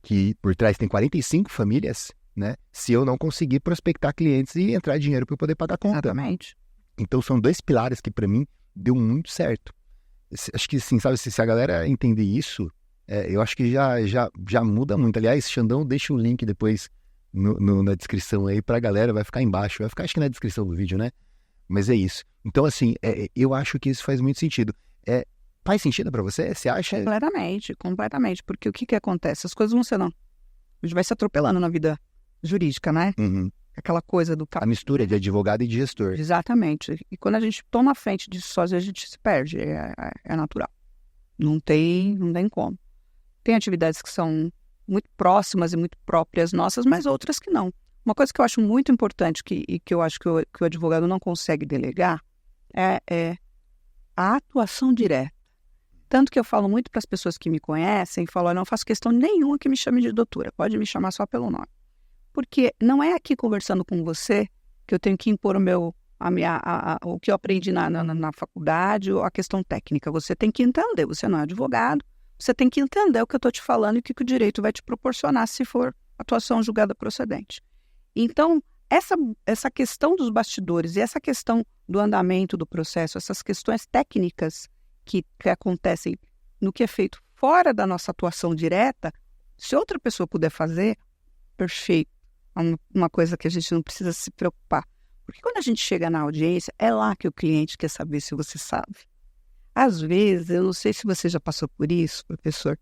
Speaker 1: que por trás tem 45 famílias, né? Se eu não conseguir prospectar clientes e entrar dinheiro para eu poder pagar a conta.
Speaker 2: Exatamente.
Speaker 1: Então são 2 pilares que para mim deu muito certo. Acho que assim, sabe, se a galera entender isso, eu acho que já muda muito. Aliás, Xandão, deixa o link depois na descrição aí pra galera, vai ficar embaixo, vai ficar acho que na descrição do vídeo, né? Mas é isso. Então assim, eu acho que isso faz muito sentido. Faz sentido pra você? Você acha?
Speaker 2: Completamente. Porque o que acontece? As coisas vão ser, não. A gente vai se atropelando na vida jurídica, né?
Speaker 1: Uhum.
Speaker 2: Aquela coisa do...
Speaker 1: A mistura de advogado e de gestor.
Speaker 2: Exatamente. E quando a gente toma a frente disso só, às vezes a gente se perde. É natural. Não tem como. Tem atividades que são muito próximas e muito próprias nossas, mas outras que não. Uma coisa que eu acho muito importante e que eu acho que o advogado não consegue delegar é a atuação direta. Tanto que eu falo muito para as pessoas que me conhecem, falo, eu não faço questão nenhuma que me chame de doutora, pode me chamar só pelo nome. Porque não é aqui conversando com você que eu tenho que impor o que eu aprendi na faculdade ou a questão técnica. Você tem que entender, você não é advogado, você tem que entender o que eu estou te falando e o que o direito vai te proporcionar se for atuação julgada procedente. Então, essa questão dos bastidores e essa questão do andamento do processo, essas questões técnicas que acontecem no que é feito fora da nossa atuação direta, se outra pessoa puder fazer, perfeito. É uma coisa que a gente não precisa se preocupar. Porque quando a gente chega na audiência, é lá que o cliente quer saber se você sabe. Às vezes, eu não sei se você já passou por isso, professor,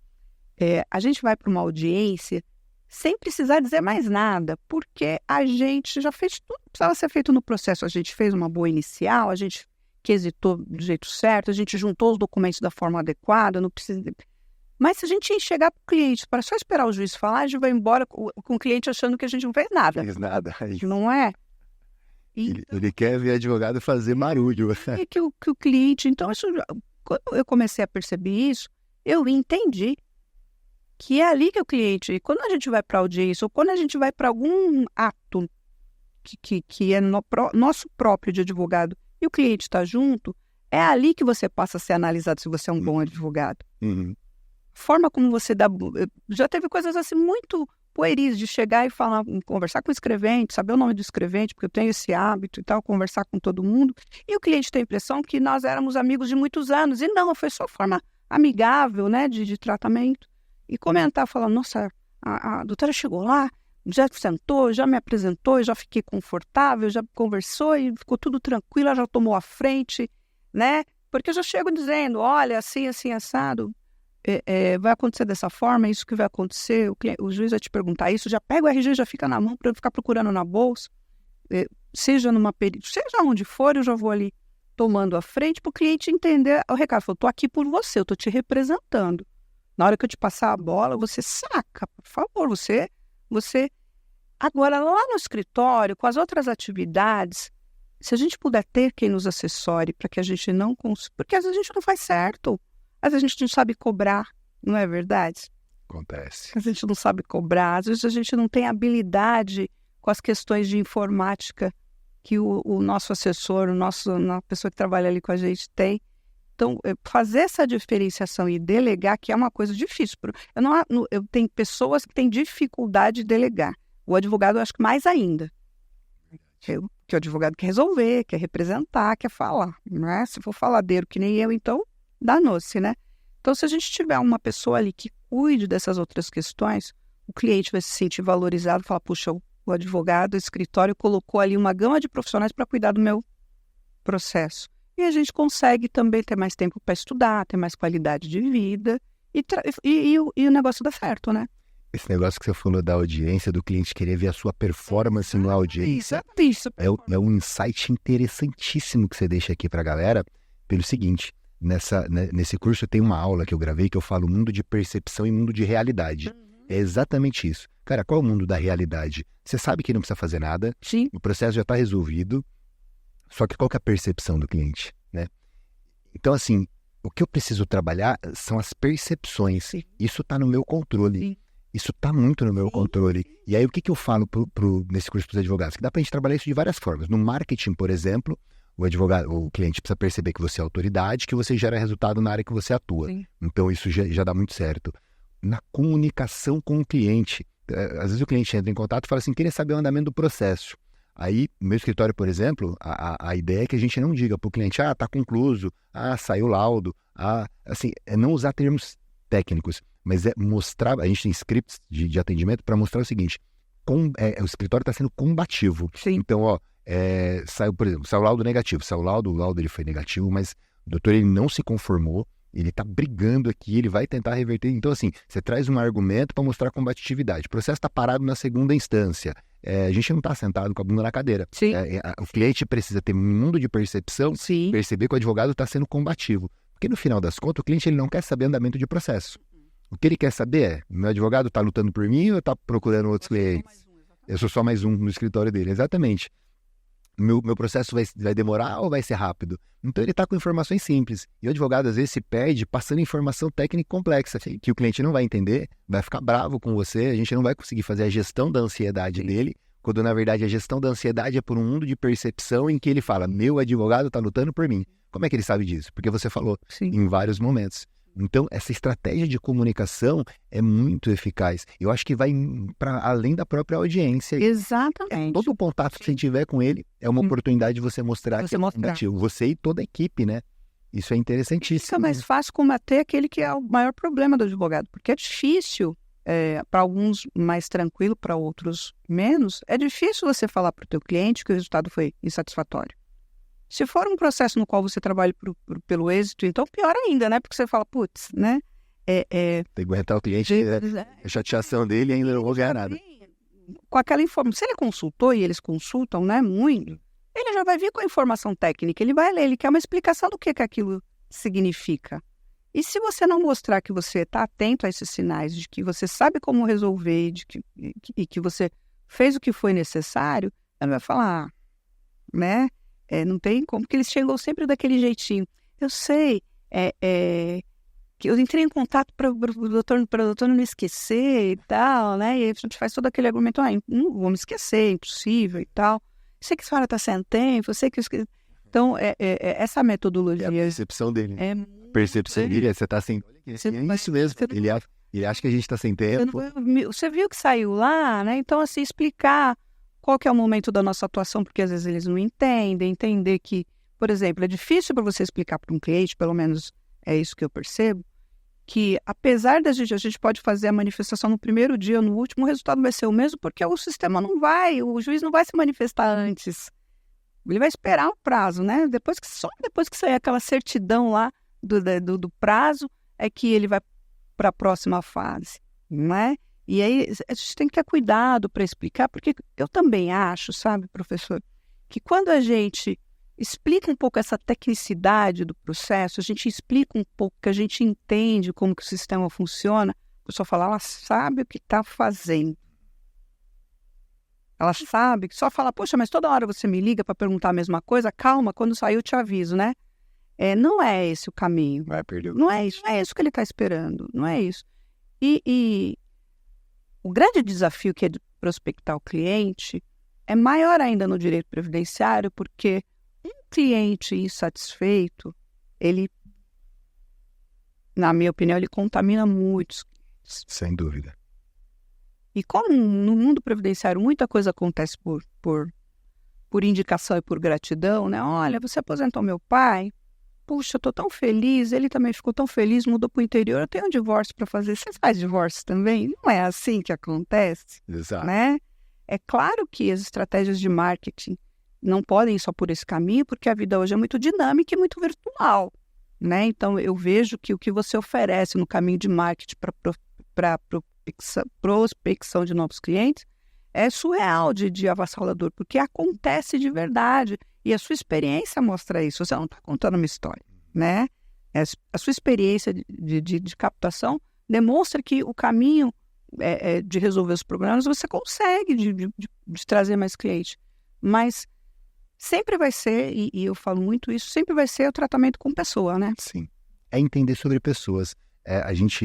Speaker 2: a gente vai para uma audiência sem precisar dizer mais nada, porque a gente já fez tudo que precisava ser feito no processo. A gente fez uma boa inicial, a gente quesitou do jeito certo, a gente juntou os documentos da forma adequada, não precisa... Mas se a gente chegar para o cliente, para só esperar o juiz falar, a gente vai embora com o cliente achando que a gente não fez nada.
Speaker 1: Não fez nada.
Speaker 2: Não é?
Speaker 1: Ele quer ver advogado fazer barulho.
Speaker 2: E que o cliente... Então, quando eu comecei a perceber isso, eu entendi que é ali que o cliente... Quando a gente vai para a audiência ou quando a gente vai para algum ato que é nosso próprio de advogado e o cliente está junto, é ali que você passa a ser analisado se você é um bom advogado.
Speaker 1: Uhum.
Speaker 2: Forma como você dá... Já teve coisas assim muito pueris de chegar e falar, conversar com o escrevente, saber o nome do escrevente, porque eu tenho esse hábito e tal, conversar com todo mundo, e o cliente tem a impressão que nós éramos amigos de muitos anos, e não, foi só forma amigável, né, de tratamento, e comentar, falar, nossa, a doutora chegou lá, já sentou, já me apresentou, já fiquei confortável, já conversou e ficou tudo tranquilo, ela já tomou a frente, né, porque eu já chego dizendo, olha, assim, assim, assado, vai acontecer dessa forma, isso que vai acontecer, o juiz vai te perguntar isso, já pega o RG, já fica na mão para eu ficar procurando na bolsa, seja numa seja onde for, eu já vou ali tomando a frente para o cliente entender o recado. Eu estou aqui por você, eu estou te representando. Na hora que eu te passar a bola, você saca, por favor, você... Agora, lá no escritório, com as outras atividades, se a gente puder ter quem nos assessore para que a gente não... Porque às vezes a gente não faz certo. Às vezes a gente não sabe cobrar, não é verdade?
Speaker 1: Acontece.
Speaker 2: A gente não sabe cobrar, às vezes a gente não tem habilidade com as questões de informática que o nosso assessor, a pessoa que trabalha ali com a gente tem. Então, fazer essa diferenciação e delegar, que é uma coisa difícil. Eu tenho pessoas que têm dificuldade de delegar. O advogado, eu acho que mais ainda. Que o advogado quer resolver, quer representar, quer falar. Não é? Se for faladeiro que nem eu, então... danou-se, né? Então, se a gente tiver uma pessoa ali que cuide dessas outras questões, o cliente vai se sentir valorizado, falar, puxa, o advogado, o escritório colocou ali uma gama de profissionais para cuidar do meu processo. E a gente consegue também ter mais tempo para estudar, ter mais qualidade de vida e o negócio dá certo, né?
Speaker 1: Esse negócio que você falou da audiência, do cliente querer ver a sua performance na audiência,
Speaker 2: isso.
Speaker 1: É um insight interessantíssimo que você deixa aqui para a galera, pelo seguinte... Nesse curso tem uma aula que eu gravei que eu falo mundo de percepção e mundo de realidade. Uhum. É exatamente isso. Cara, qual é o mundo da realidade? Você sabe que não precisa fazer nada.
Speaker 2: Sim.
Speaker 1: O processo já está resolvido. Só que qual que é a percepção do cliente, né? Então, assim, o que eu preciso trabalhar são as percepções. Sim. Isso está no meu controle. Isso está muito no meu controle. E aí, o que eu falo nesse curso para os advogados? Que dá para a gente trabalhar isso de várias formas. No marketing, por exemplo, o cliente precisa perceber que você é autoridade, que você gera resultado na área que você atua.
Speaker 2: Sim.
Speaker 1: Então, isso já dá muito certo. Na comunicação com o cliente, às vezes o cliente entra em contato e fala assim, queria saber o andamento do processo. Aí, no meu escritório, por exemplo, a ideia é que a gente não diga para o cliente, está concluso, saiu laudo, assim, é não usar termos técnicos, mas é mostrar, a gente tem scripts de atendimento para mostrar o seguinte, o escritório está sendo combativo.
Speaker 2: Sim.
Speaker 1: Então, saiu, por exemplo, saiu laudo negativo, o laudo ele foi negativo, mas o doutor ele não se conformou, ele está brigando aqui, ele vai tentar reverter. Então, assim, você traz um argumento para mostrar combatividade. O processo está parado na segunda instância. A gente não está sentado com a bunda na cadeira.
Speaker 2: Sim.
Speaker 1: O cliente precisa ter um mundo de percepção,
Speaker 2: Sim.
Speaker 1: perceber que o advogado está sendo combativo. Porque, no final das contas, o cliente ele não quer saber andamento de processo. O que ele quer saber é, meu advogado está lutando por mim ou está procurando outros clientes? Eu sou só mais um no escritório dele. Exatamente. Meu processo vai demorar ou vai ser rápido? Então ele está com informações simples. E o advogado às vezes se perde passando informação técnica complexa, que o cliente não vai entender, vai ficar bravo com você, a gente não vai conseguir fazer a gestão da ansiedade dele, quando na verdade a gestão da ansiedade é por um mundo de percepção em que ele fala, meu advogado está lutando por mim. Como é que ele sabe disso? Porque você falou em vários momentos. Então, essa estratégia de comunicação é muito eficaz. Eu acho que vai para além da própria audiência.
Speaker 2: Exatamente.
Speaker 1: Todo o contato que você tiver com ele é uma oportunidade de você mostrar que é combativo. Você e toda a equipe, né? Isso é interessantíssimo.
Speaker 2: Fica mais fácil combater aquele que é o maior problema do advogado. Porque é difícil, para alguns mais tranquilo, para outros menos, é difícil você falar para o teu cliente que o resultado foi insatisfatório. Se for um processo no qual você trabalha pelo êxito, então pior ainda, né? Porque você fala, putz, né?
Speaker 1: Tem que aguentar o cliente, a chateação dele ainda não vou ganhar nada.
Speaker 2: Com aquela informação, se ele consultou e eles consultam, né, muito, ele já vai vir com a informação técnica, ele vai ler, ele quer uma explicação do que aquilo significa. E se você não mostrar que você está atento a esses sinais, de que você sabe como resolver, e que você fez o que foi necessário, ele vai falar, né? Não tem como, porque eles chegam sempre daquele jeitinho. Eu sei, que eu entrei em contato para o doutor não esquecer e tal, né? E a gente faz todo aquele argumento, não vou me esquecer, é impossível e tal. Sei que a senhora está sem tempo, eu sei que... Então, essa metodologia...
Speaker 1: É a percepção dele. A percepção dele, você está sem... É isso mesmo, ele acha que a gente está sem tempo.
Speaker 2: Você viu que saiu lá, né? Então, assim, explicar qual que é o momento da nossa atuação, porque às vezes eles não entendem, entender que, por exemplo, é difícil para você explicar para um cliente, pelo menos é isso que eu percebo, que apesar a gente pode fazer a manifestação no primeiro dia ou no último, o resultado vai ser o mesmo, porque o sistema o juiz não vai se manifestar antes. Ele vai esperar o prazo, né? Só depois que sair aquela certidão lá do prazo, é que ele vai para a próxima fase, não é? E aí a gente tem que ter cuidado para explicar, porque eu também acho, sabe, professor, que quando a gente explica um pouco essa tecnicidade do processo, a gente explica um pouco, que a gente entende como que o sistema funciona, a pessoa fala, ela sabe o que está fazendo. Ela sabe, só fala, poxa, mas toda hora você me liga para perguntar a mesma coisa, calma, quando sair eu te aviso, né? Não é esse o caminho.
Speaker 1: Vai perder.
Speaker 2: Não é isso que ele está esperando, não é isso. E o grande desafio que é de prospectar o cliente é maior ainda no direito previdenciário, porque um cliente insatisfeito, ele, na minha opinião, ele contamina muitos.
Speaker 1: Sem dúvida.
Speaker 2: E como no mundo previdenciário muita coisa acontece por indicação e por gratidão, né? Olha, você aposentou meu pai, puxa, eu estou tão feliz, ele também ficou tão feliz, mudou para o interior, eu tenho um divórcio para fazer. Você faz divórcio também? Não é assim que acontece,
Speaker 1: exato,
Speaker 2: né? É claro que as estratégias de marketing não podem ir só por esse caminho, porque a vida hoje é muito dinâmica e muito virtual, né? Então, eu vejo que o que você oferece no caminho de marketing para prospecção de novos clientes é surreal de avassalador, porque acontece de verdade. E a sua experiência mostra isso. Você não está contando uma história, né? A sua experiência de captação demonstra que o caminho de resolver os problemas você consegue de trazer mais cliente. Mas sempre vai ser, e eu falo muito isso, sempre vai ser o tratamento com pessoa, né?
Speaker 1: Sim. É entender sobre pessoas. A gente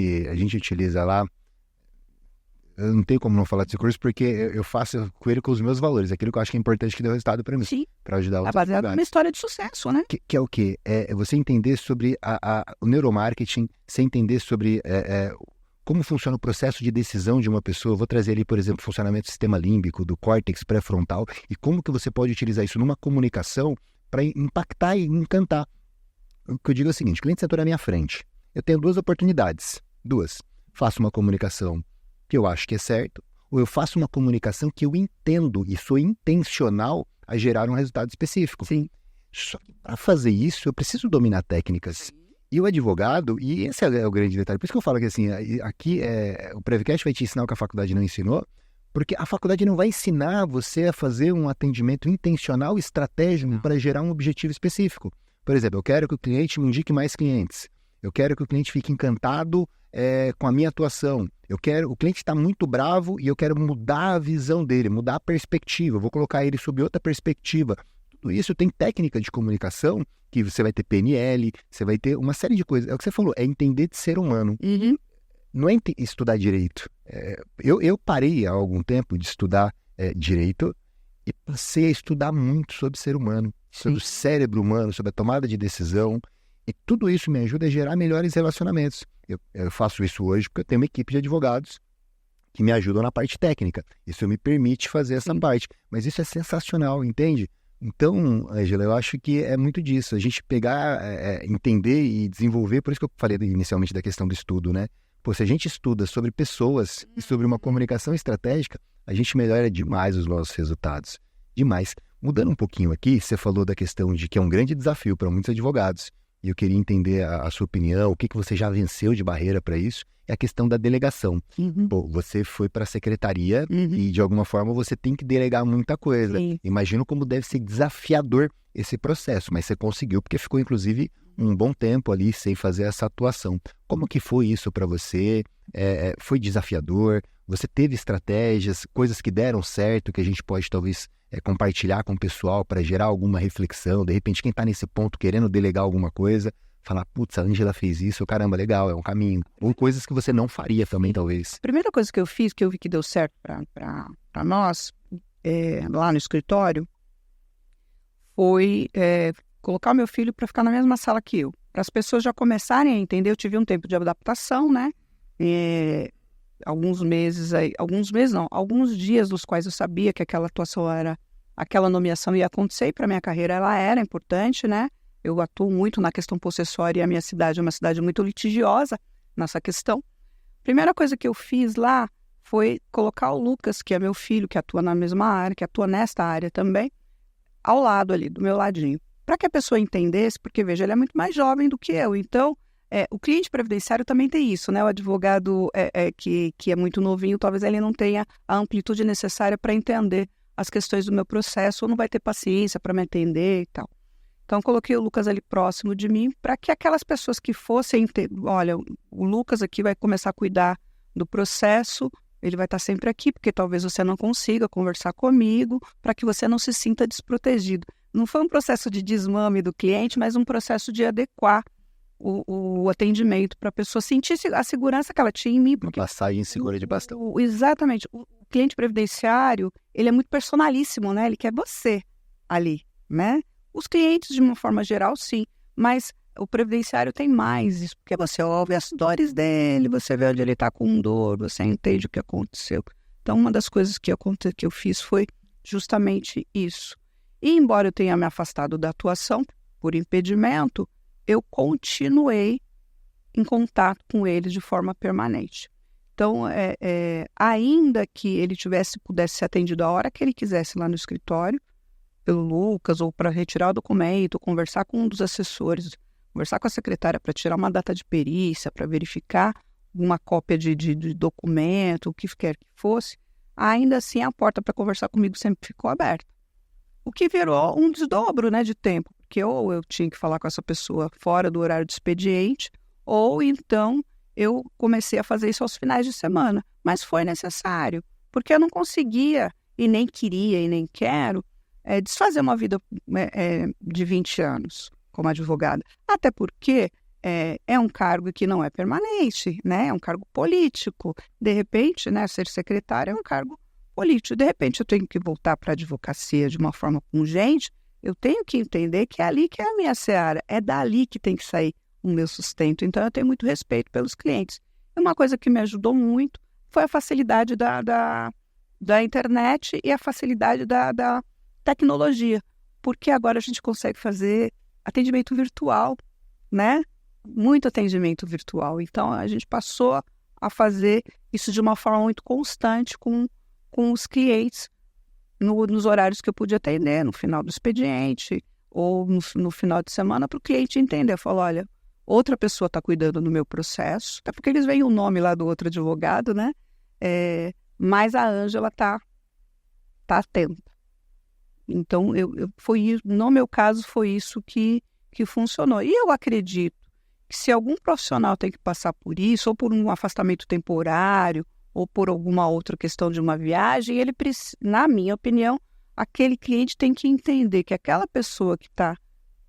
Speaker 1: utiliza lá, eu não tenho como não falar desse curso, porque eu faço com ele com os meus valores, aquilo que eu acho que é importante que dê resultado para mim, para ajudar outros.
Speaker 2: É baseado numa história de sucesso, né?
Speaker 1: Que é o quê? É você entender sobre o neuromarketing, você entender sobre como funciona o processo de decisão de uma pessoa. Eu vou trazer ali, por exemplo, o funcionamento do sistema límbico, do córtex pré-frontal, e como que você pode utilizar isso numa comunicação para impactar e encantar. O que eu digo é o seguinte, o cliente sentou na minha frente, eu tenho duas oportunidades, faço uma comunicação que eu acho que é certo, ou eu faço uma comunicação que eu entendo e sou intencional a gerar um resultado específico.
Speaker 2: Sim.
Speaker 1: Só que para fazer isso, eu preciso dominar técnicas. E o advogado, e esse é o grande detalhe, por isso que eu falo que assim, aqui o Prevcast vai te ensinar o que a faculdade não ensinou, porque a faculdade não vai ensinar você a fazer um atendimento intencional, estratégico, para gerar um objetivo específico. Por exemplo, eu quero que o cliente me indique mais clientes. Eu quero que o cliente fique encantado com a minha atuação. O cliente está muito bravo e eu quero mudar a visão dele, mudar a perspectiva. Eu vou colocar ele sob outra perspectiva. Tudo isso tem técnica de comunicação, que você vai ter PNL, você vai ter uma série de coisas. É o que você falou, é entender de ser humano.
Speaker 2: Uhum.
Speaker 1: Não é estudar direito. Eu parei há algum tempo de estudar direito e passei a estudar muito sobre ser humano, sobre o cérebro humano, sobre a tomada de decisão. E tudo isso me ajuda a gerar melhores relacionamentos. Eu faço isso hoje porque eu tenho uma equipe de advogados que me ajudam na parte técnica. Isso me permite fazer essa parte. Mas isso é sensacional, entende? Então, Ângela, eu acho que é muito disso. A gente pegar, entender e desenvolver, por isso que eu falei inicialmente da questão do estudo, né? Pô, se a gente estuda sobre pessoas e sobre uma comunicação estratégica, a gente melhora demais os nossos resultados. Demais. Mudando um pouquinho aqui, você falou da questão de que é um grande desafio para muitos advogados. E eu queria entender a sua opinião, o que você já venceu de barreira para isso, é a questão da delegação.
Speaker 2: Uhum.
Speaker 1: Pô, você foi para a secretaria e, de alguma forma, você tem que delegar muita coisa.
Speaker 2: Sim.
Speaker 1: Imagino como deve ser desafiador esse processo, mas você conseguiu, porque ficou, inclusive, um bom tempo ali sem fazer essa atuação. Como que foi isso para você? Foi desafiador? Você teve estratégias, coisas que deram certo, que a gente pode, talvez, compartilhar com o pessoal para gerar alguma reflexão? De repente, quem está nesse ponto querendo delegar alguma coisa, falar, putz, a Ângela fez isso, caramba, legal, é um caminho. Ou coisas que você não faria também, talvez.
Speaker 2: A primeira coisa que eu fiz, que eu vi que deu certo para nós, lá no escritório, foi colocar o meu filho para ficar na mesma sala que eu. Para as pessoas já começarem a entender, eu tive um tempo de adaptação, né? Alguns dias dos quais eu sabia que aquela atuação aquela nomeação ia acontecer, e para minha carreira ela era importante, né? Eu atuo muito na questão possessória e a minha cidade é uma cidade muito litigiosa nessa questão. Primeira coisa que eu fiz lá foi colocar o Lucas, que é meu filho, que atua na mesma área, que atua nesta área também, ao lado ali, do meu ladinho. Para que a pessoa entendesse, porque, veja, ele é muito mais jovem do que eu, então o cliente previdenciário também tem isso, né? O advogado que é muito novinho, talvez ele não tenha a amplitude necessária para entender as questões do meu processo, ou não vai ter paciência para me atender e tal. Então, coloquei o Lucas ali próximo de mim, para que aquelas pessoas que fossem olha, o Lucas aqui vai começar a cuidar do processo, ele vai estar sempre aqui, porque talvez você não consiga conversar comigo, para que você não se sinta desprotegido. Não foi um processo de desmame do cliente, mas um processo de adequar o atendimento para a pessoa sentir a segurança que ela tinha em mim. Porque
Speaker 1: uma passagem segura de bastão.
Speaker 2: Exatamente. O cliente previdenciário, ele é muito personalíssimo, né? Ele quer você ali, né? Os clientes, de uma forma geral, sim. Mas o previdenciário tem mais isso, porque você ouve as dores dele, você vê onde ele está com dor, você entende o que aconteceu. Então, uma das coisas que eu fiz foi justamente isso. E, embora eu tenha me afastado da atuação por impedimento, eu continuei em contato com ele de forma permanente. Então, ainda que ele pudesse ser atendido a hora que ele quisesse lá no escritório, pelo Lucas, ou para retirar o documento, conversar com um dos assessores, conversar com a secretária para tirar uma data de perícia, para verificar uma cópia de documento, o que quer que fosse, ainda assim a porta para conversar comigo sempre ficou aberta. O que virou um desdobro, né, de tempo, porque ou eu tinha que falar com essa pessoa fora do horário de expediente, ou então eu comecei a fazer isso aos finais de semana. Mas foi necessário, porque eu não conseguia, e nem queria, e nem quero, desfazer uma vida de 20 anos como advogada. Até porque é um cargo que não é permanente, né? É um cargo político. De repente, né, ser secretário é um cargo político. De repente, eu tenho que voltar para a advocacia de uma forma pungente, eu tenho que entender que é ali que é a minha seara, é dali que tem que sair o meu sustento. Então, eu tenho muito respeito pelos clientes. E uma coisa que me ajudou muito foi a facilidade da internet e a facilidade da tecnologia, porque agora a gente consegue fazer atendimento virtual, né? Muito atendimento virtual. Então, a gente passou a fazer isso de uma forma muito constante com os clientes nos horários que eu podia atender, no final do expediente ou no final de semana, para o cliente entender. Falar, olha, outra pessoa está cuidando do meu processo, até porque eles veem o nome lá do outro advogado, né? Mas a Ângela tá atenta. Então, no meu caso, foi isso que funcionou. E eu acredito que se algum profissional tem que passar por isso, ou por um afastamento temporário, ou por alguma outra questão de uma viagem, ele precisa, na minha opinião, aquele cliente tem que entender que aquela pessoa que está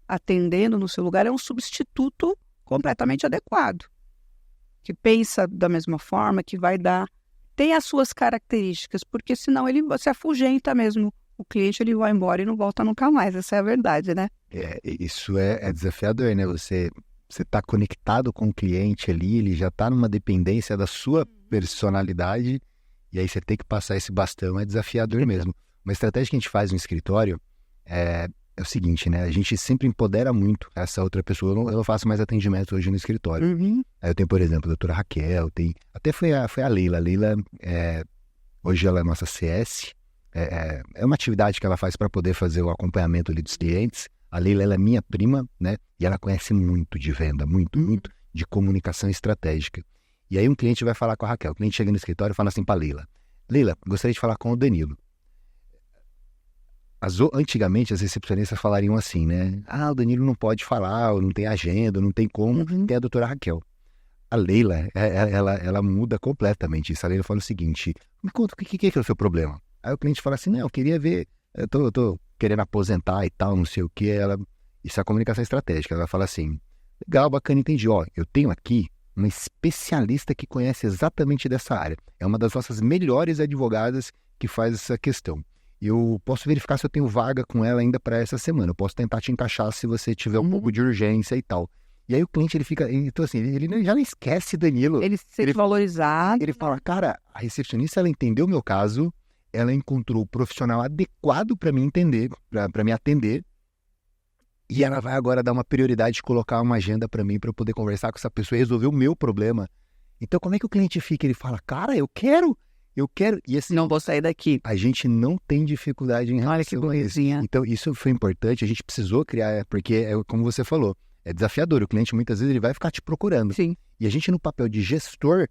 Speaker 2: atendendo no seu lugar é um substituto completamente adequado, que pensa da mesma forma, que tem as suas características, porque senão você afugenta mesmo o cliente, ele vai embora e não volta nunca mais. Essa é a verdade, né?
Speaker 1: Isso é desafiador, né? Você está conectado com o cliente ali, ele já está numa dependência da sua personalidade, e aí você tem que passar esse bastão, é desafiador mesmo. Uma estratégia que a gente faz no escritório é o seguinte, né? A gente sempre empodera muito essa outra pessoa. Eu não faço mais atendimento hoje no escritório.
Speaker 2: Uhum.
Speaker 1: Aí eu tenho, por exemplo, a doutora Raquel, até foi a Leila. A Leila, hoje ela é nossa CS. É uma atividade que ela faz para poder fazer o acompanhamento ali dos clientes. A Leila, ela é minha prima, né? E ela conhece muito de venda, muito de comunicação estratégica. E aí um cliente vai falar com a Raquel. O cliente chega no escritório e fala assim para a Leila: Leila, gostaria de falar com o Danilo. Antigamente as recepcionistas falariam assim, né? O Danilo não pode falar, ou não tem agenda, não tem como. Tem a doutora Raquel. A Leila, ela muda completamente isso. A Leila fala o seguinte: me conta, o que é o seu problema? Aí o cliente fala assim: não, eu queria ver, eu tô querendo aposentar e tal, não sei o que. Isso é a comunicação estratégica. Ela fala assim: legal, bacana, entendi. Eu tenho aqui uma especialista que conhece exatamente dessa área. É uma das nossas melhores advogadas que faz essa questão. Eu posso verificar se eu tenho vaga com ela ainda para essa semana. Eu posso tentar te encaixar se você tiver um pouco de urgência e tal. E aí o cliente, ele fica... Então, assim, ele já não esquece Danilo.
Speaker 2: Ele se sente valorizado.
Speaker 1: Ele fala, cara, a recepcionista, ela entendeu o meu caso, ela encontrou o profissional adequado para me entender, para me atender, e ela vai agora dar uma prioridade de colocar uma agenda para mim, para eu poder conversar com essa pessoa e resolver o meu problema. Então, como é que o cliente fica? Ele fala, cara, eu quero. E assim,
Speaker 2: não vou sair daqui.
Speaker 1: A gente não tem dificuldade em relação.
Speaker 2: Olha que coisinha.
Speaker 1: Então, isso foi importante, a gente precisou criar, porque, como você falou, é desafiador. O cliente, muitas vezes, ele vai ficar te procurando.
Speaker 2: Sim.
Speaker 1: E a gente, no papel de gestor,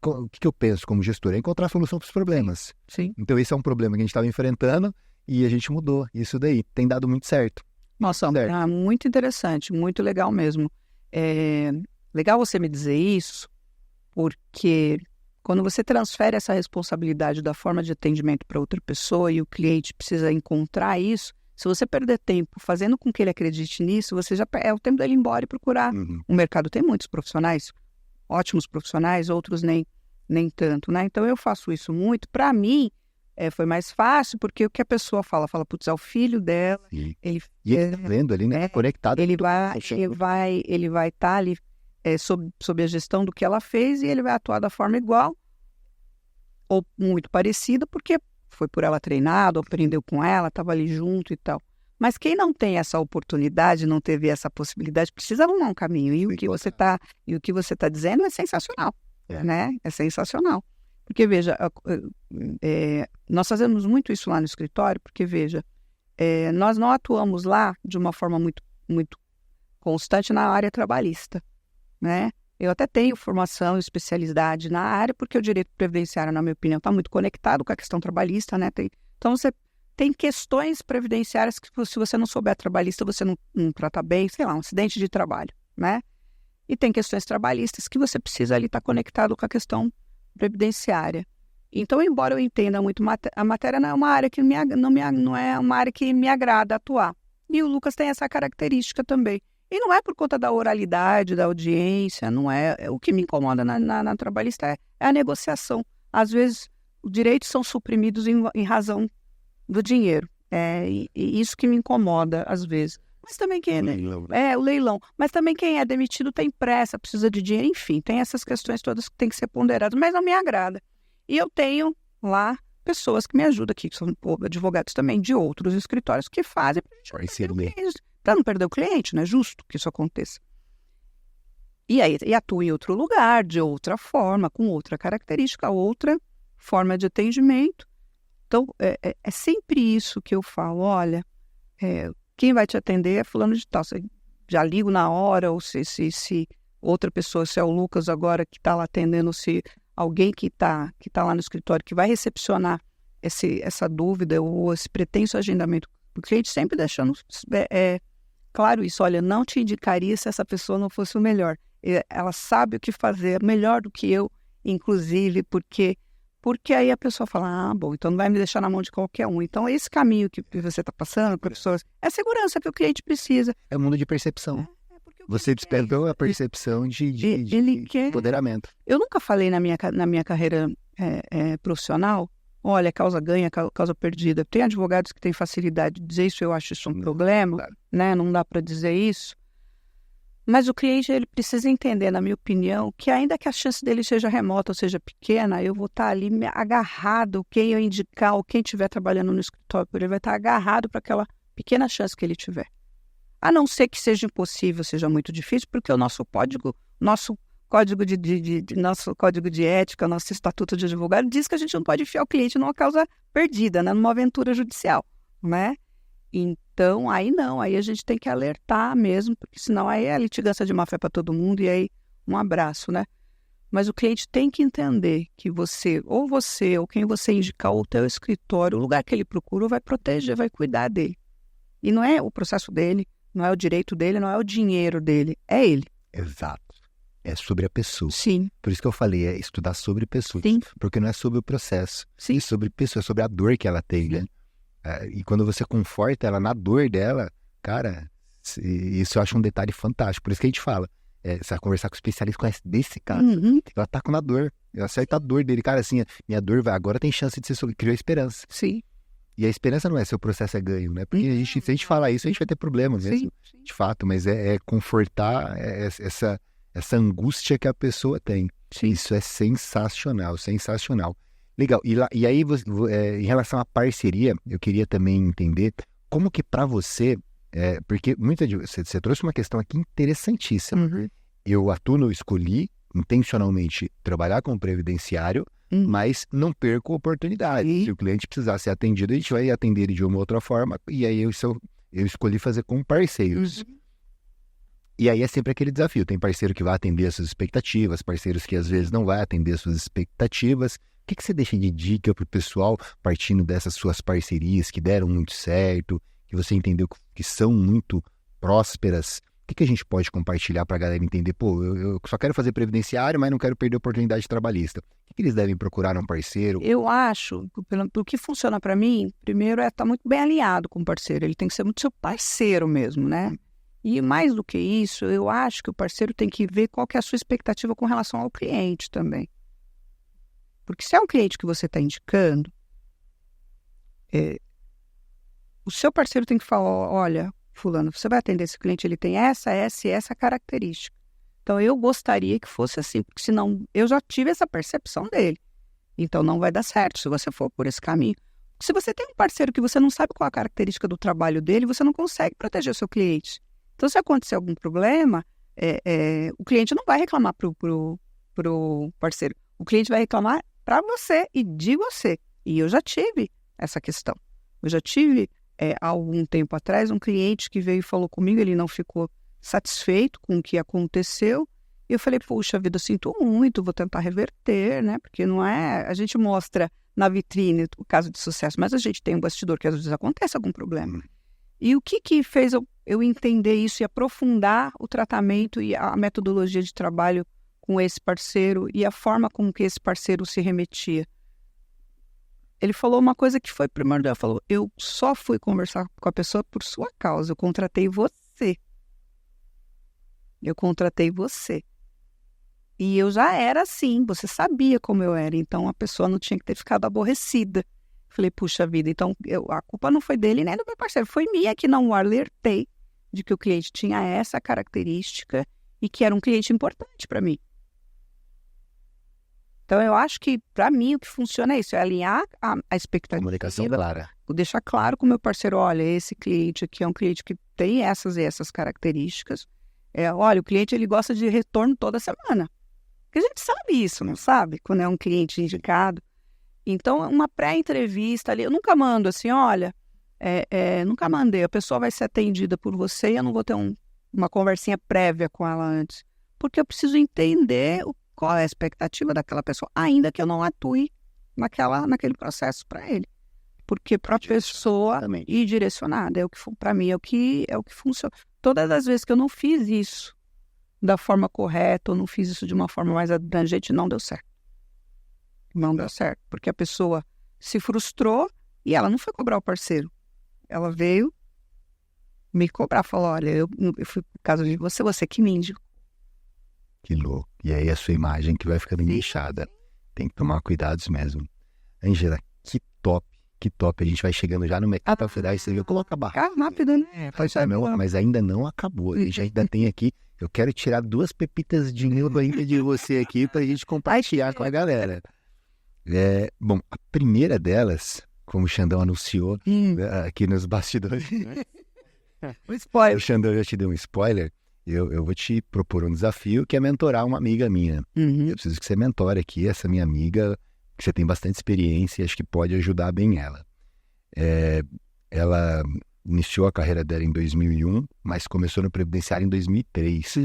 Speaker 1: o que eu penso como gestor? É encontrar a solução para os problemas.
Speaker 2: Sim.
Speaker 1: Então, esse é um problema que a gente estava enfrentando e a gente mudou. Isso daí tem dado muito certo.
Speaker 2: Nossa, muito interessante, muito legal mesmo. Legal você me dizer isso, porque quando você transfere essa responsabilidade da forma de atendimento para outra pessoa e o cliente precisa encontrar isso, se você perder tempo fazendo com que ele acredite nisso, você já é o tempo dele ir embora e procurar. O mercado tem muitos profissionais, ótimos profissionais, outros nem tanto, né? Então eu faço isso muito. Para mim, foi mais fácil, porque o que a pessoa fala, putz, é o filho dela.
Speaker 1: E ele tá vendo ali, né? Conectado.
Speaker 2: Ele vai estar ali sob a gestão do que ela fez e ele vai atuar da forma igual ou muito parecida, porque foi por ela treinado, aprendeu com ela, estava ali junto e tal. Mas quem não tem essa oportunidade, não teve essa possibilidade, precisa arrumar um caminho. E o que você está dizendo é sensacional, né? É sensacional. Porque, veja, nós fazemos muito isso lá no escritório, porque, veja, nós não atuamos lá de uma forma muito, muito constante na área trabalhista, né? Eu até tenho formação e especialidade na área, porque o direito previdenciário, na minha opinião, está muito conectado com a questão trabalhista, né? Então, você tem questões previdenciárias que, se você não souber trabalhista, você não trata bem, sei lá, um acidente de trabalho, né? E tem questões trabalhistas que você precisa ali estar conectado com a questão previdenciária. Então, embora eu entenda muito, a matéria não é uma área que não é uma área que me agrada atuar. E o Lucas tem essa característica também. E não é por conta da oralidade, da audiência, não é. O que me incomoda na trabalhista é a negociação. Às vezes, os direitos são suprimidos em razão do dinheiro. E isso que me incomoda, às vezes. Mas também quem o leilão. Mas também quem é demitido tem pressa, precisa de dinheiro, enfim, tem essas questões todas que têm que ser ponderadas, mas não me agrada. E eu tenho lá pessoas que me ajudam aqui, que são advogados também de outros escritórios que fazem para não perder o cliente, não é justo que isso aconteça. E aí atua em outro lugar, de outra forma, com outra característica, outra forma de atendimento. Então, é sempre isso que eu falo, olha, quem vai te atender é fulano de tal. Você já ligo na hora, ou se outra pessoa, se é o Lucas agora que está lá atendendo, se alguém que tá lá no escritório, que vai recepcionar essa dúvida ou esse pretenso agendamento do cliente, sempre deixando claro isso. Olha, não te indicaria se essa pessoa não fosse o melhor. Ela sabe o que fazer melhor do que eu, inclusive, porque aí a pessoa fala, bom, então não vai me deixar na mão de qualquer um. Então, esse caminho que você está passando para pessoas é a segurança que o cliente precisa.
Speaker 1: É o mundo de percepção. Você despertou a percepção de empoderamento.
Speaker 2: Eu nunca falei na minha carreira profissional, olha, causa ganha, causa perdida. Tem advogados que têm facilidade de dizer isso, eu acho isso um problema, claro. Né? Não dá para dizer isso. Mas o cliente, ele precisa entender, na minha opinião, que ainda que a chance dele seja remota ou seja pequena, eu vou estar ali agarrado, quem eu indicar ou quem estiver trabalhando no escritório, ele vai estar agarrado para aquela pequena chance que ele tiver. A não ser que seja impossível, seja muito difícil, porque o nosso código de ética, nosso estatuto de advogado diz que a gente não pode enfiar o cliente numa causa perdida, né? Numa aventura judicial, né? Então, aí não, aí a gente tem que alertar mesmo, porque senão aí é litigância de má-fé para todo mundo e aí um abraço, né? Mas o cliente tem que entender que você ou quem você indicar, ou o teu escritório, o lugar que ele procura, vai proteger, vai cuidar dele. E não é o processo dele, não é o direito dele, não é o dinheiro dele, é ele.
Speaker 1: Exato. É sobre a pessoa.
Speaker 2: Sim.
Speaker 1: Por isso que eu falei, é estudar sobre pessoas.
Speaker 2: Sim.
Speaker 1: Porque não é sobre o processo.
Speaker 2: Sim.
Speaker 1: É sobre pessoa, é sobre a dor que ela tem, né? E quando você conforta ela na dor dela, cara, isso eu acho um detalhe fantástico. Por isso que a gente fala, você vai conversar com o especialista, conhece desse cara, ela tá com a dor, ela aceita a dor dele. Cara, assim, minha dor agora tem chance de ser sobre, criou esperança.
Speaker 2: Sim.
Speaker 1: E a esperança não é se o processo é ganho, né? Porque se a gente falar isso, a gente vai ter problema mesmo,
Speaker 2: sim.
Speaker 1: De fato. Mas é confortar essa angústia que a pessoa tem.
Speaker 2: Sim.
Speaker 1: Isso é sensacional, sensacional. Legal. E aí, em relação à parceria, eu queria também entender como que para você, porque você trouxe uma questão aqui interessantíssima.
Speaker 2: Uhum.
Speaker 1: Eu escolhi intencionalmente trabalhar com previdenciário, mas não perco a oportunidade. Se o cliente precisar ser atendido, a gente vai atender ele de uma outra forma, e aí eu escolhi fazer com parceiros. E aí é sempre aquele desafio. Tem parceiro que vai atender as suas expectativas, parceiros que às vezes não vai atender as suas expectativas. O que você deixa de dica para o pessoal partindo dessas suas parcerias que deram muito certo, que você entendeu que são muito prósperas? O que a gente pode compartilhar para a galera entender? Pô, eu só quero fazer previdenciário, mas não quero perder a oportunidade trabalhista. O que eles devem procurar num parceiro?
Speaker 2: Eu acho, pelo que funciona para mim, primeiro é estar muito bem alinhado com o parceiro. Ele tem que ser muito seu parceiro mesmo, né? E mais do que isso, eu acho que o parceiro tem que ver qual que é a sua expectativa com relação ao cliente também. Porque se é um cliente que você está indicando, o seu parceiro tem que falar, olha, fulano, você vai atender esse cliente, ele tem essa e essa característica. Então, eu gostaria que fosse assim, porque senão eu já tive essa percepção dele. Então, não vai dar certo se você for por esse caminho. Se você tem um parceiro que você não sabe qual a característica do trabalho dele, você não consegue proteger o seu cliente. Então, se acontecer algum problema, o cliente não vai reclamar pro parceiro. O cliente vai reclamar para você e de você. E eu já tive essa questão. Eu já tive, há algum tempo atrás, um cliente que veio e falou comigo, ele não ficou satisfeito com o que aconteceu. E eu falei, puxa vida, eu sinto muito, vou tentar reverter, né? Porque não é... A gente mostra na vitrine o caso de sucesso, mas a gente tem um bastidor que às vezes acontece algum problema. E o que fez eu entender isso e aprofundar o tratamento e a metodologia de trabalho com esse parceiro e a forma como que esse parceiro se remetia? Ele falou uma coisa que foi primordial. Ele falou, eu só fui conversar com a pessoa por sua causa, eu contratei você. eu contratei você. E eu já era assim, você sabia como eu era, então a pessoa não tinha que ter ficado aborrecida. Falei, puxa vida, então a culpa não foi dele nem do meu parceiro, foi minha que não o alertei de que o cliente tinha essa característica e que era um cliente importante para mim. Então, eu acho que, para mim, o que funciona é isso, é alinhar a expectativa.
Speaker 1: Comunicação clara.
Speaker 2: Deixar claro com o meu parceiro, olha, esse cliente aqui é um cliente que tem essas e essas características. Olha, o cliente ele gosta de retorno toda semana. Porque a gente sabe isso, não sabe? Quando é um cliente indicado. Então, uma pré-entrevista ali, eu nunca mando assim, olha, nunca mandei, a pessoa vai ser atendida por você e eu não vou ter uma conversinha prévia com ela antes. Porque eu preciso entender qual é a expectativa daquela pessoa, ainda que eu não atue naquele processo para ele. Porque para a pessoa ir direcionada, para mim, é o que funciona. Todas as vezes que eu não fiz isso da forma correta, ou não fiz isso de uma forma mais abrangente, não deu certo. Não deu certo, porque a pessoa se frustrou e ela não foi cobrar o parceiro. Ela veio me cobrar, falou, olha, eu fui por causa de você que me indicou.
Speaker 1: Que louco. E aí a sua imagem que vai ficando inchada. Tem que tomar cuidados mesmo. Ângela, que top. Que top. A gente vai chegando já no mercado final e você viu, coloca a barra.
Speaker 2: Rápido, né?
Speaker 1: Mas ainda não acabou. A gente ainda tem aqui. Eu quero tirar 2 pepitas de ouro ainda de você aqui pra gente compartilhar com a galera. Bom, a primeira delas, como o Xandão anunciou aqui nos bastidores.
Speaker 2: Um spoiler.
Speaker 1: O Xandão já te deu um spoiler. Eu vou te propor um desafio que é mentorar uma amiga minha. Eu preciso que você mentore aqui essa minha amiga, que você tem bastante experiência e acho que pode ajudar bem ela. Ela iniciou a carreira dela em 2001, mas começou no Previdenciário em 2003.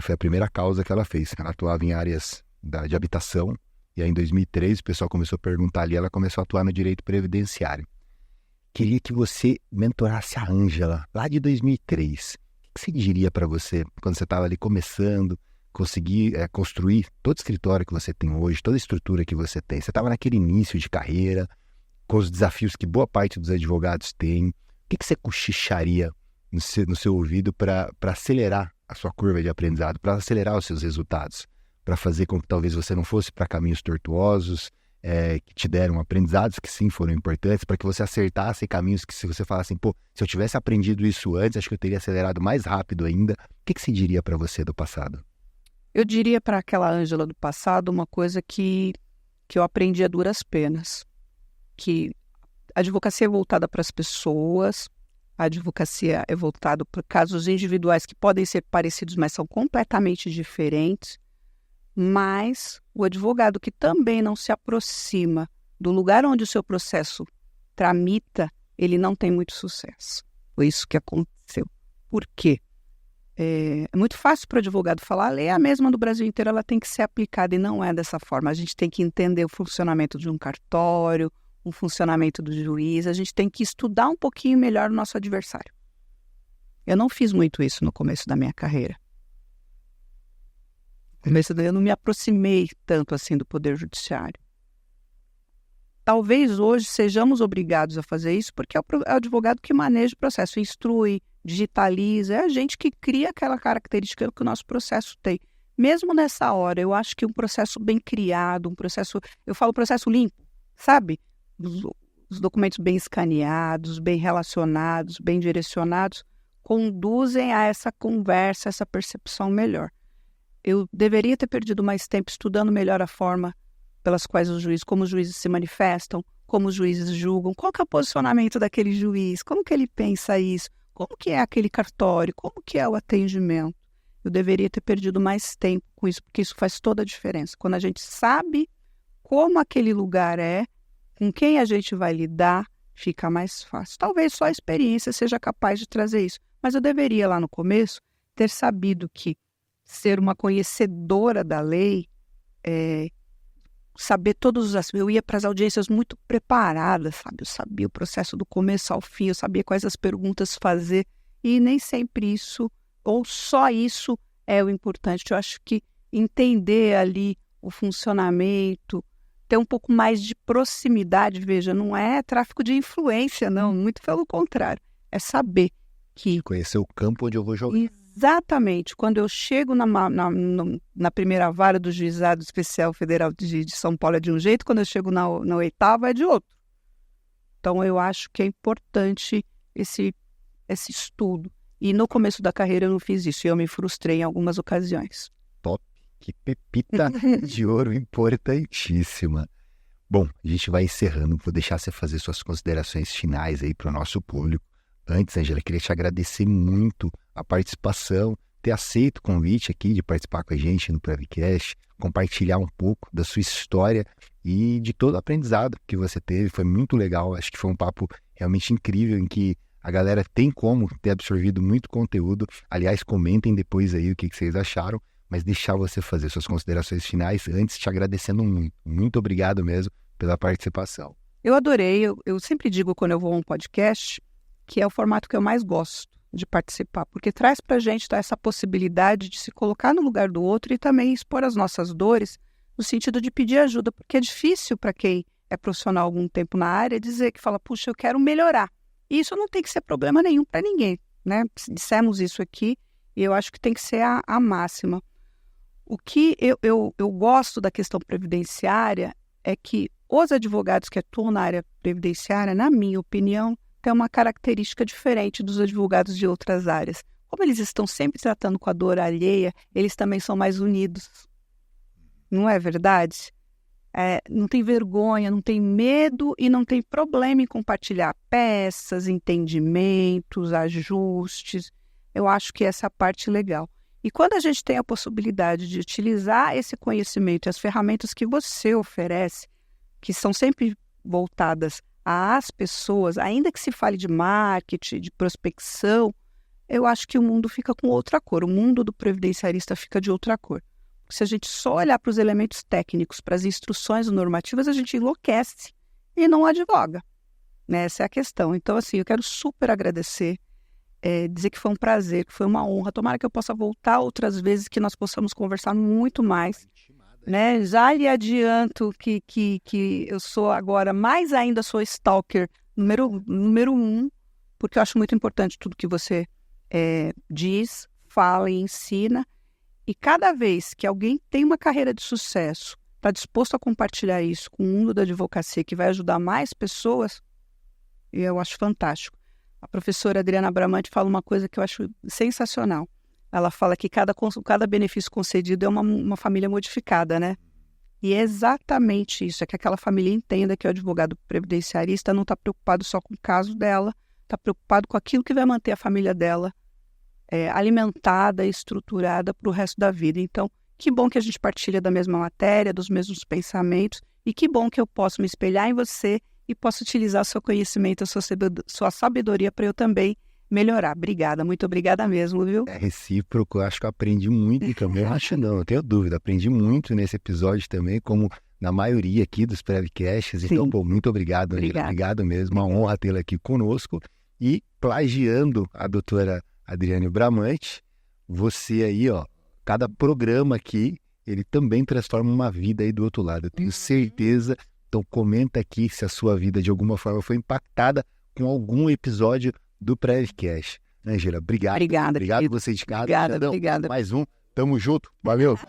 Speaker 1: Foi a primeira causa que ela fez. Ela atuava em áreas de habitação e aí em 2003 o pessoal começou a perguntar ali, ela começou a atuar no direito previdenciário. Queria que você mentorasse a Ângela lá de 2003. O que você diria para você, quando você estava ali começando, conseguir construir todo o escritório que você tem hoje, toda a estrutura que você tem? Você estava naquele início de carreira, com os desafios que boa parte dos advogados tem. O que você cochicharia no seu ouvido para acelerar a sua curva de aprendizado, para acelerar os seus resultados, para fazer com que talvez você não fosse para caminhos tortuosos, que te deram aprendizados que sim foram importantes, para que você acertasse caminhos que se você falasse assim, pô, se eu tivesse aprendido isso antes, acho que eu teria acelerado mais rápido ainda. O que você diria para você do passado?
Speaker 2: Eu diria para aquela Ângela do passado uma coisa que eu aprendi a duras penas, que a advocacia é voltada para as pessoas, a advocacia é voltada para casos individuais que podem ser parecidos, mas são completamente diferentes. Mas o advogado que também não se aproxima do lugar onde o seu processo tramita, ele não tem muito sucesso. Foi isso que aconteceu. Por quê? É muito fácil para o advogado falar, a lei é a mesma do Brasil inteiro, ela tem que ser aplicada e não é dessa forma. A gente tem que entender o funcionamento de um cartório, o funcionamento do juiz, a gente tem que estudar um pouquinho melhor o nosso adversário. Eu não fiz muito isso no começo da minha carreira. Eu não me aproximei tanto assim do Poder Judiciário. Talvez hoje sejamos obrigados a fazer isso porque é o advogado que maneja o processo, instrui, digitaliza, é a gente que cria aquela característica que o nosso processo tem. Mesmo nessa hora, eu acho que um processo bem criado, eu falo processo limpo, sabe? Os documentos bem escaneados, bem relacionados, bem direcionados, conduzem a essa conversa, essa percepção melhor. Eu deveria ter perdido mais tempo estudando melhor a forma pelas quais como os juízes se manifestam, como os juízes julgam, qual que é o posicionamento daquele juiz, como que ele pensa isso, como que é aquele cartório, como que é o atendimento. Eu deveria ter perdido mais tempo com isso, porque isso faz toda a diferença. Quando a gente sabe como aquele lugar é, com quem a gente vai lidar, fica mais fácil. Talvez só a experiência seja capaz de trazer isso, mas eu deveria lá no começo ter sabido que ser uma conhecedora da lei, saber todos os aspectos. Eu ia para as audiências muito preparada, sabe? Eu sabia o processo do começo ao fim, eu sabia quais as perguntas fazer, e nem sempre isso, ou só isso, é o importante. Eu acho que entender ali o funcionamento, ter um pouco mais de proximidade, veja, não é tráfico de influência, não, muito pelo contrário. É saber que...
Speaker 1: Conhecer o campo onde eu vou jogar.
Speaker 2: exatamente quando eu chego na primeira vara do Juizado Especial Federal de São Paulo é de um jeito, quando eu chego na 8ª é de outro. Então, eu acho que é importante esse estudo. E no começo da carreira eu não fiz isso, e eu me frustrei em algumas ocasiões.
Speaker 1: Top, que pepita de ouro importantíssima. Bom, a gente vai encerrando, vou deixar você fazer suas considerações finais aí para o nosso público. Antes, Ângela, queria te agradecer muito a participação, ter aceito o convite aqui de participar com a gente no Prevcast, compartilhar um pouco da sua história e de todo o aprendizado que você teve. Foi muito legal, acho que foi um papo realmente incrível em que a galera tem como ter absorvido muito conteúdo. Aliás, comentem depois aí o que vocês acharam, mas deixar você fazer suas considerações finais antes, te agradecendo muito. Muito obrigado mesmo pela participação.
Speaker 2: Eu adorei, eu sempre digo quando eu vou a um podcast que é o formato que eu mais gosto de participar, porque traz pra gente essa possibilidade de se colocar no lugar do outro e também expor as nossas dores no sentido de pedir ajuda, porque é difícil para quem é profissional há algum tempo na área dizer que fala, puxa, eu quero melhorar. E isso não tem que ser problema nenhum para ninguém, né? Dissemos isso aqui e eu acho que tem que ser a máxima. O que eu gosto da questão previdenciária é que os advogados que atuam na área previdenciária, na minha opinião, têm uma característica diferente dos advogados de outras áreas. Como eles estão sempre tratando com a dor alheia, eles também são mais unidos. Não é verdade? Não tem vergonha, não tem medo e não tem problema em compartilhar peças, entendimentos, ajustes. Eu acho que essa é a parte legal. E quando a gente tem a possibilidade de utilizar esse conhecimento e as ferramentas que você oferece, que são sempre voltadas às pessoas, ainda que se fale de marketing, de prospecção, eu acho que o mundo fica com outra cor. O mundo do previdenciarista fica de outra cor. Se a gente só olhar para os elementos técnicos, para as instruções normativas, a gente enlouquece e não advoga. Né? Essa é a questão. Então, assim, eu quero super agradecer, dizer que foi um prazer, que foi uma honra. Tomara que eu possa voltar outras vezes, que nós possamos conversar muito mais. Né? Já lhe adianto que eu sou agora, mais ainda sou stalker número 1, porque eu acho muito importante tudo que você diz, fala e ensina. E cada vez que alguém tem uma carreira de sucesso, está disposto a compartilhar isso com o mundo da advocacia, que vai ajudar mais pessoas, eu acho fantástico. A professora Adriana Bramante fala uma coisa que eu acho sensacional. Ela fala que cada benefício concedido é uma família modificada, né? E é exatamente isso, é que aquela família entenda que o advogado previdenciarista não está preocupado só com o caso dela, está preocupado com aquilo que vai manter a família dela alimentada, estruturada para o resto da vida. Então, que bom que a gente partilha da mesma matéria, dos mesmos pensamentos, e que bom que eu posso me espelhar em você e posso utilizar o seu conhecimento, a sua sabedoria para eu também melhorar. Obrigada, muito obrigada mesmo, viu?
Speaker 1: É recíproco, eu acho que eu aprendi muito também. Eu tenho dúvida, aprendi muito nesse episódio também, como na maioria aqui dos Prevcasts. Então, pô, muito obrigado, Angela. Obrigado mesmo, uma honra tê-la aqui conosco. E plagiando a doutora Adriane Bramante, você aí, ó, cada programa aqui, ele também transforma uma vida aí do outro lado. Eu tenho certeza. Então, comenta aqui se a sua vida de alguma forma foi impactada com algum episódio do Prevcast. Angela, obrigado.
Speaker 2: Obrigada.
Speaker 1: Obrigado você de casa.
Speaker 2: Obrigada.
Speaker 1: Mais um. Tamo junto. Valeu.